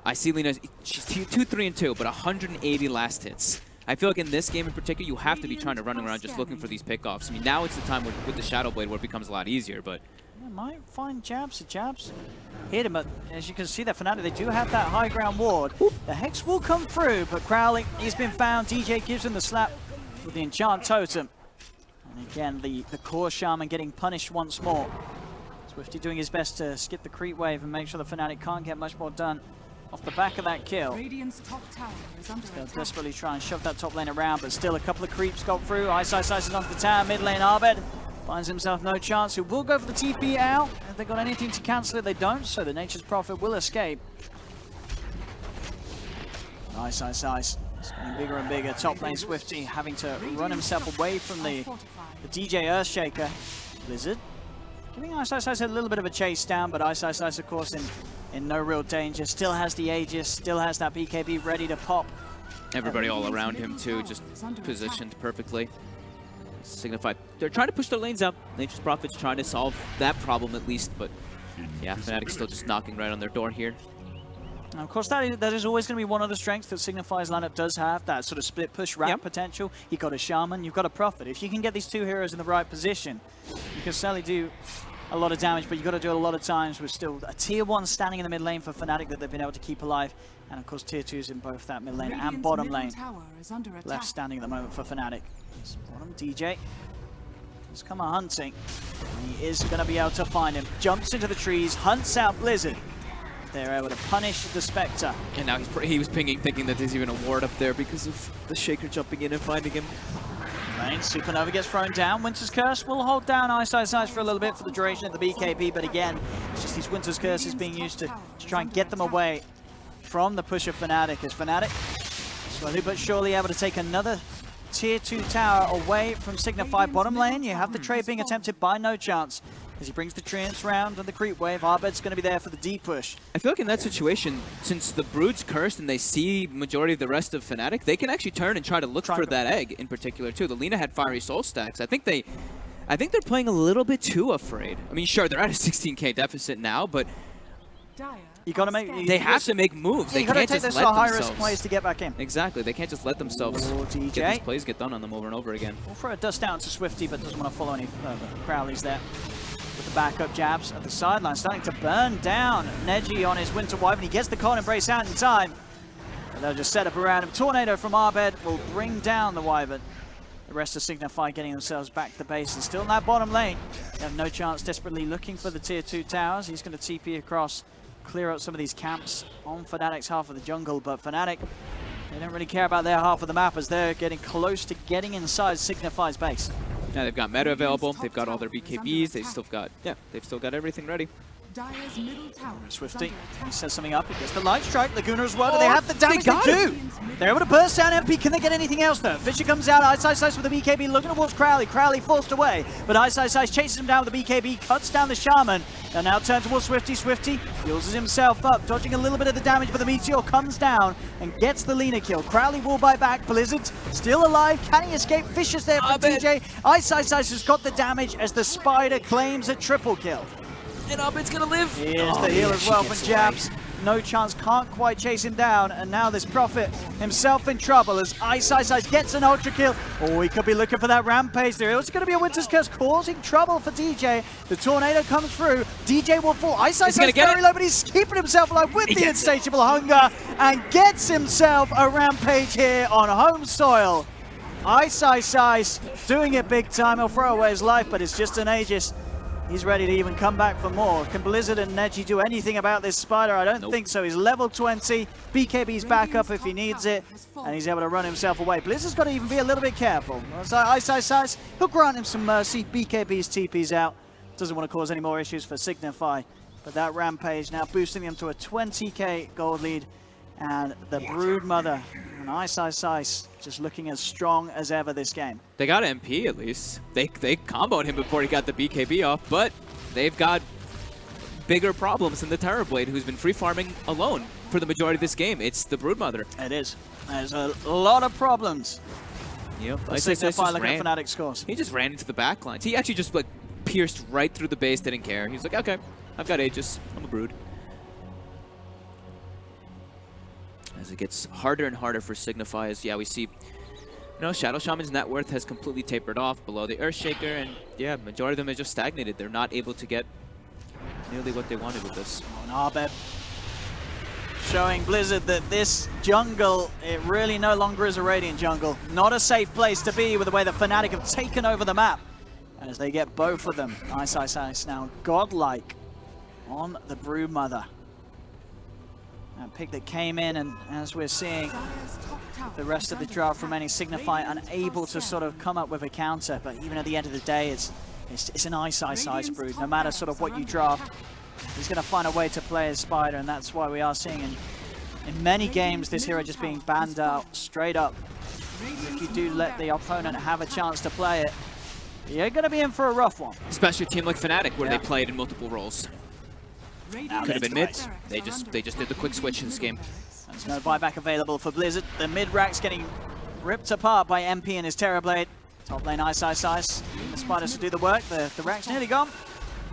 I see Lina, she's 2-3-2, but 180 last hits. I feel like in this game in particular, you have to be trying to run around just looking for these pickoffs. I mean, now it's the time with the Shadow Blade where it becomes a lot easier, but... Yeah, might find jabs. The jabs hit him, but as you can see, that Fnatic, they do have that high ground ward. The Hex will come through, but Crowley, he's been found. DJ gives him the slap with the Enchant Totem. And again, the core Shaman getting punished once more. Swifty doing his best to skip the creep wave and make sure the Fnatic can't get much more done off the back of that kill. Radiant's top tower is under They'll attack. desperately try and shove that top lane around, but still a couple of creeps got through. Ice is onto the tower, mid lane Arbed finds himself no chance. Who will go for the TP out? If they got anything to cancel it, they don't, so the Nature's Prophet will escape. Ice. It's getting bigger and bigger. Top lane Swifty having to run himself away from the DJ Earthshaker. Blizzard giving Ice a little bit of a chase down, but Ice of course in no real danger. Still has the Aegis, still has that BKB ready to pop. Everybody all around him too, just positioned perfectly. Signify, they're trying to push their lanes up. Nature's Prophet's trying to solve that problem at least, but yeah, Fnatic's still just knocking right on their door here. And of course, that is always going to be one of the strengths that Signify's lineup does have, that sort of split push ramp potential. You've got a Shaman, you've got a Prophet. If you can get these two heroes in the right position, you can certainly do a lot of damage, but you've got to do it a lot of times with still a tier 1 standing in the mid lane for Fnatic that they've been able to keep alive. And of course, tier 2s in both that mid lane and bottom lane. Left standing at the moment for Fnatic. It's bottom DJ. He's come hunting. And he is going to be able to find him. Jumps into the trees, hunts out Blizzard. They're able to punish the Spectre. And now he was pinging, thinking that there's even a ward up there because of the Shaker jumping in and finding him. Lane, Supernova gets thrown down. Winter's Curse will hold down Ice for a little bit for the duration of the BKB, but again, it's just these Winter's Curses being used to try and get them away from the push of Fnatic. As Fnatic slowly but surely able to take another tier 2 tower away from Signify. Bottom lane, you have the trade being attempted by No Chance. As he brings the Treants round and the creep wave, Arbed's going to be there for the deep push. I feel like in that situation, since the Brood's cursed and they see majority of the rest of Fnatic, they can actually turn and try to look for that egg in particular too. The Lina had Fiery Soul stacks. I think they're playing a little bit too afraid. I mean, sure, they're at a 16k deficit now, but you got to make. They have to make moves. They can't just let themselves. High-risk plays to get back in. Exactly. They can't just let themselves get these plays get done on them over and over again. We'll throw a dust down to Swifty, but doesn't want to follow any further. Crowley's there with the backup jabs at the sideline, starting to burn down Neji on his Winter Wyvern. He gets the Cold Embrace out in time. And they'll just set up around him. Tornado from Arbed will bring down the Wyvern. The rest of Signify getting themselves back to base, and still in that bottom lane. They have No Chance, desperately looking for the tier 2 towers. He's going to TP across, clear out some of these camps on Fnatic's half of the jungle, but Fnatic, they don't really care about their half of the map as they're getting close to getting inside Signify's base. Yeah, they've got meta available. They've got all their BKBs. They've still got everything ready. Dire's middle tower is Swifty, under he attack. sets something up. He gets the light strike. Laguna as well. Do they have the damage? got They do. They're able to burst down MP. Can they get anything else though? Fisher comes out. Ice with the BKB, looking towards Crowley. Crowley forced away, but Ice chases him down with the BKB, cuts down the Shaman, and now turns towards Swifty. Swifty heals himself up, dodging a little bit of the damage, but the Meteor comes down and gets the Lina kill. Crowley will buy back. Blizzard's still alive. Can he escape? Fisher's there for DJ. Ice has got the damage as the Spider claims a triple kill. And Abed's gonna live. Here's the heal as well from Jabs. No chance, can't quite chase him down. And now this Prophet himself in trouble as Ice gets an ultra kill. Oh, he could be looking for that rampage there. It's going to be a Winter's Curse causing trouble for DJ. The Tornado comes through. DJ will fall. Ice very low, but he's keeping himself alive with the insatiable hunger and gets himself a rampage here on home soil. Ice doing it big time. He'll throw away his life, but it's just an Aegis. He's ready to even come back for more. Can Blizzard and Neji do anything about this Spider? I don't think so. He's level 20. BKB's back up if he needs it, and he's able to run himself away. Blizzard's got to even be a little bit careful. Ice, he'll grant him some mercy. BKB's TP's out. Doesn't want to cause any more issues for Signify. But that Rampage now boosting him to a 20k gold lead. And the Broodmother and Ice just looking as strong as ever this game. They got MP at least. They comboed him before he got the BKB off, but they've got bigger problems than the Terrorblade, who's been free farming alone for the majority of this game. It's the Broodmother. It is. There's a lot of problems. Yep. Signify looking at Fnatic scores. He just ran into the backlines. He actually just like pierced right through the base, didn't care. He's like, okay, I've got Aegis. I'm a Brood. As it gets harder and harder for Signify, as we see, Shadow Shaman's net worth has completely tapered off below the Earthshaker, and majority of them is just stagnated. They're not able to get nearly what they wanted with this. Abed showing Blizzard that this jungle, it really no longer is a Radiant jungle. Not a safe place to be with the way that Fnatic have taken over the map. As they get both of them. Ice now godlike on the Broodmother. A pick that came in, and as we're seeing the rest of the draft remaining, Signify unable to sort of come up with a counter. But even at the end of the day, it's an Ice Brood. No matter sort of what you draft, he's going to find a way to play his Spider, and that's why we are seeing in many games this hero just being banned out straight up. If you do let the opponent have a chance to play it, you're going to be in for a rough one. Especially a team like Fnatic, where they played in multiple roles. Could have been mid. They just did the quick switch in this game. There's no buyback available for Blizzard. The mid rack's getting ripped apart by MP and his Terrorblade. Top lane Ice. The Spiders to do the work. The rack's nearly gone.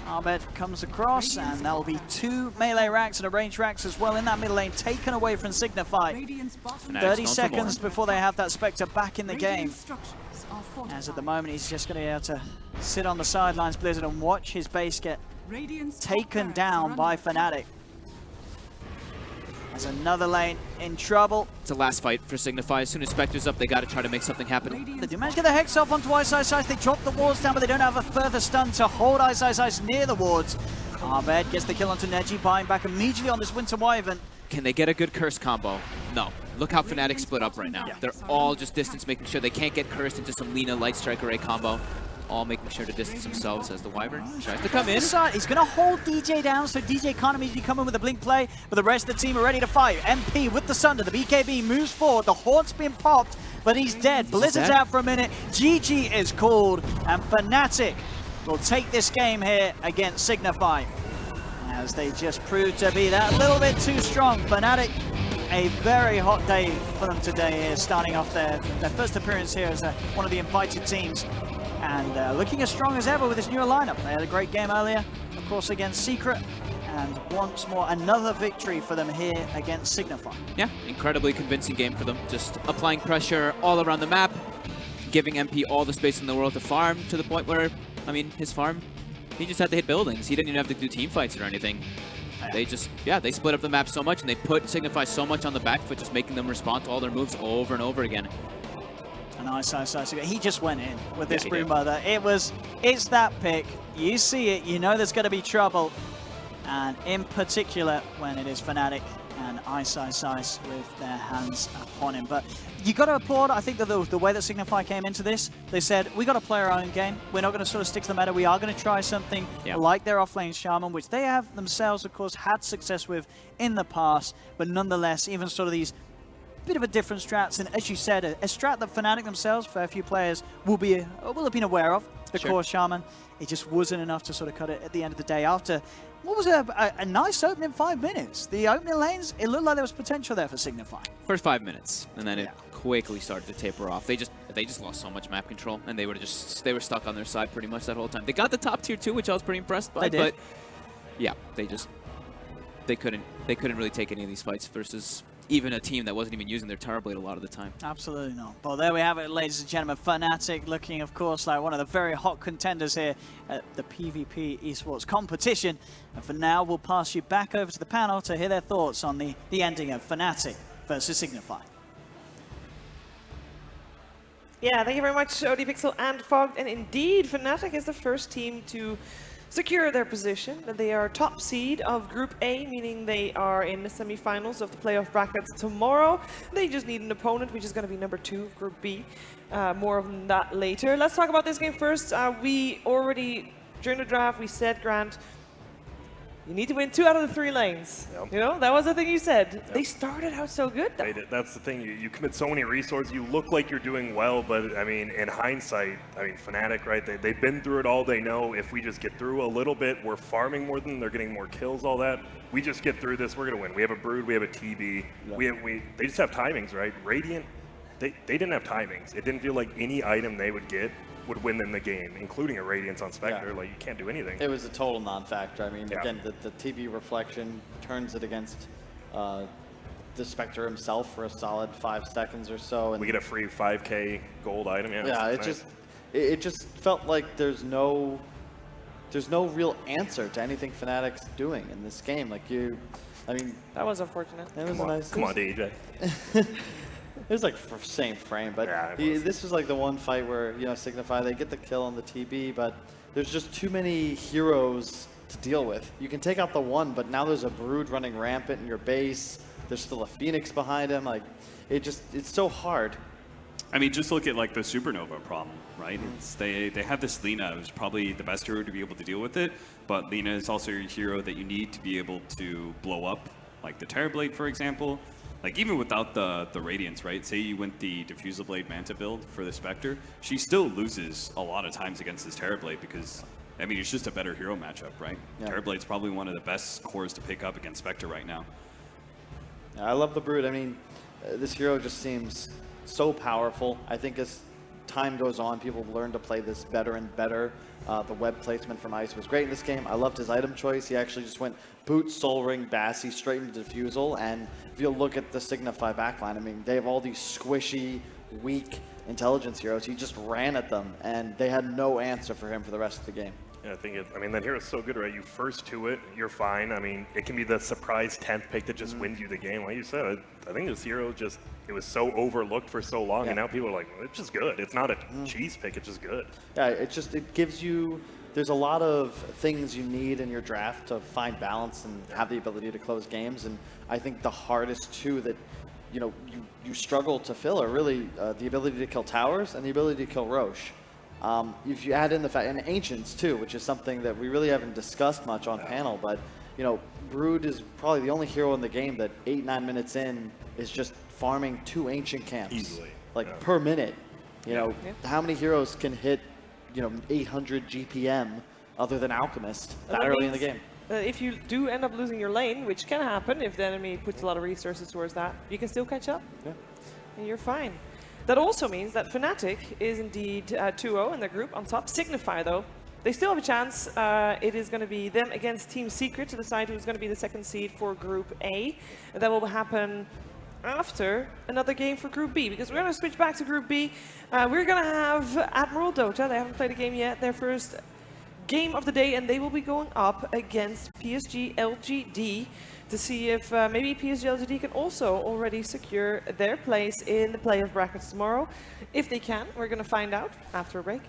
Abed comes across, and there will be 2 melee racks and a range racks as well in that middle lane, taken away from Signify. 30 seconds before they have that Spectre back in the game. As at the moment, he's just going to be able to sit on the sidelines, Blizzard, and watch his base get taken down by Fnatic. There's another lane in trouble. It's a last fight for Signify. As soon as Spectre's up, they got to try to make something happen. They do manage to get the Hex off onto Ice. They drop the wards down, but they don't have a further stun to hold Ice near the wards. Abed gets the kill onto Neji, buying back immediately on this Winter Wyvern. Can they get a good curse combo? No. Look how Fnatic split up right now. They're all just distance, making sure they can't get cursed into some Lina Light Strike Array combo. All making sure to distance themselves as the Wyvern tries to come in. He's going to hold DJ down, so DJ can't immediately come in with a blink play, but the rest of the team are ready to fight. MP with the Sunder, the BKB moves forward, the Haunt's been popped, but he's dead. Blizzard's out for a minute, GG is called, and Fnatic will take this game here against Signify, as they just proved to be that little bit too strong. Fnatic, a very hot day for them today here, starting off their first appearance here as one of the invited teams. And looking as strong as ever with this newer lineup. They had a great game earlier, of course, against Secret. And once more, another victory for them here against Signify. Yeah, incredibly convincing game for them. Just applying pressure all around the map, giving MP all the space in the world to farm, to the point where, I mean, his farm, he just had to hit buildings. He didn't even have to do team fights or anything. They just, they split up the map so much, and they put Signify so much on the back foot, just making them respond to all their moves over and over again. And Ice. He just went in with this Broodmother. It's that pick. You see it, you know there's going to be trouble. And in particular, when it is Fnatic and Ice with their hands upon him. But you got to applaud, I think, that the way that Signify came into this, they said, we got to play our own game. We're not going to sort of stick to the meta. We are going to try something like their offlane Shaman, which they have themselves, of course, had success with in the past. But nonetheless, even sort of these bit of a different strats. And as you said, a strat that Fnatic themselves, for a few players, will have been aware of, the core Shaman. It just wasn't enough to sort of cut it at the end of the day after what was a nice opening 5 minutes. The opening lanes, it looked like there was potential there for Signify. First 5 minutes, and then it quickly started to taper off. They just lost so much map control, and they were stuck on their side pretty much that whole time. They got the top tier 2, which I was pretty impressed by. But yeah, they couldn't really take any of these fights versus even a team that wasn't even using their Tower Blade a lot of the time. Absolutely not. Well, there we have it, ladies and gentlemen. Fnatic looking, of course, like one of the very hot contenders here at the PvP esports competition. And for now, we'll pass you back over to the panel to hear their thoughts on the ending of Fnatic versus Signify. Yeah, thank you very much, ODPixel and Fogged. And indeed, Fnatic is the first team to secure their position. They are top seed of Group A, meaning they are in the semifinals of the playoff brackets tomorrow. They just need an opponent, which is going to be number 2 of Group B. More of that later. Let's talk about this game first. We already, during the draft, we said, Grant, you need to win 2 out of the 3 lanes. You know, that was the thing you said. They started out so good, though. That's the thing. You commit so many resources. You look like you're doing well, but I mean, in hindsight, I mean, Fnatic, right? They've been through it all. They know if we just get through a little bit, we're farming more than they're getting more kills, all that. We just get through this, we're gonna win. We have a Brood, we have a TB. They just have timings, right? Radiant, they didn't have timings. It didn't feel like any item they would get would win them the game, including a Radiance on Spectre. Like, you can't do anything. It was a total non-factor. I mean, again, the TV reflection turns it against the Spectre himself for a solid 5 seconds or so. And we get a free 5K gold item. It just felt like there's no real answer to anything Fnatic's doing in this game. Like, I mean, that was unfortunate. It was nice. Come on, DJ. It was like same frame, but this was like the one fight where, you know, Signify, they get the kill on the TB, but there's just too many heroes to deal with. You can take out the one, but now there's a Brood running rampant in your base. There's still a Phoenix behind him. Like, it's so hard. I mean, just look at like the Supernova problem, right? They have this Lina, who's probably the best hero to be able to deal with it, but Lina is also your hero that you need to be able to blow up, like the Terrorblade, for example. Like, even without the Radiance, right? Say you went the Diffusal Blade Manta build for the Spectre, she still loses a lot of times against this Terrorblade because, I mean, it's just a better hero matchup, right? Yeah. Terrorblade's probably one of the best cores to pick up against Spectre right now. I love the Brood. I mean, this hero just seems so powerful. I think as time goes on, people learn to play this better and better. The web placement from Ice was great in this game. I loved his item choice. He actually just went Boot, Soul Ring, Bassi, straight into Diffusal. And if you look at the Signify backline, I mean, they have all these squishy, weak intelligence heroes. He just ran at them, and they had no answer for him for the rest of the game. Yeah, I mean, that hero's so good, right? You first to it, you're fine. I mean, it can be the surprise 10th pick that just wins you the game. Like you said, I think this hero just, it was so overlooked for so long, and now people are like, well, it's just good. It's not a cheese pick, it's just good. Yeah, it gives you, there's a lot of things you need in your draft to find balance and have the ability to close games, and I think the hardest two that, you know, you struggle to fill are really the ability to kill towers and the ability to kill Roche. If you add in the fact, and Ancients too, which is something that we really haven't discussed much on panel, but, you know, Brood is probably the only hero in the game that 8-9 minutes in is just farming 2 Ancient camps. Easily. Like, per minute. You know, how many heroes can hit, you know, 800 GPM other than Alchemist that early in the game? If you do end up losing your lane, which can happen if the enemy puts a lot of resources towards that, you can still catch up. Yeah. And you're fine. That also means that Fnatic is indeed 2-0 in their group on top. Signify, though, they still have a chance. It is going to be them against Team Secret to decide who's going to be the second seed for Group A. And that will happen after another game for Group B, because we're going to switch back to Group B. We're going to have Admiral Dota. They haven't played a game yet. Their first game of the day, and they will be going up against PSG LGD to see if maybe PSG LGD can also already secure their place in the playoff brackets tomorrow. If they can, we're going to find out after a break.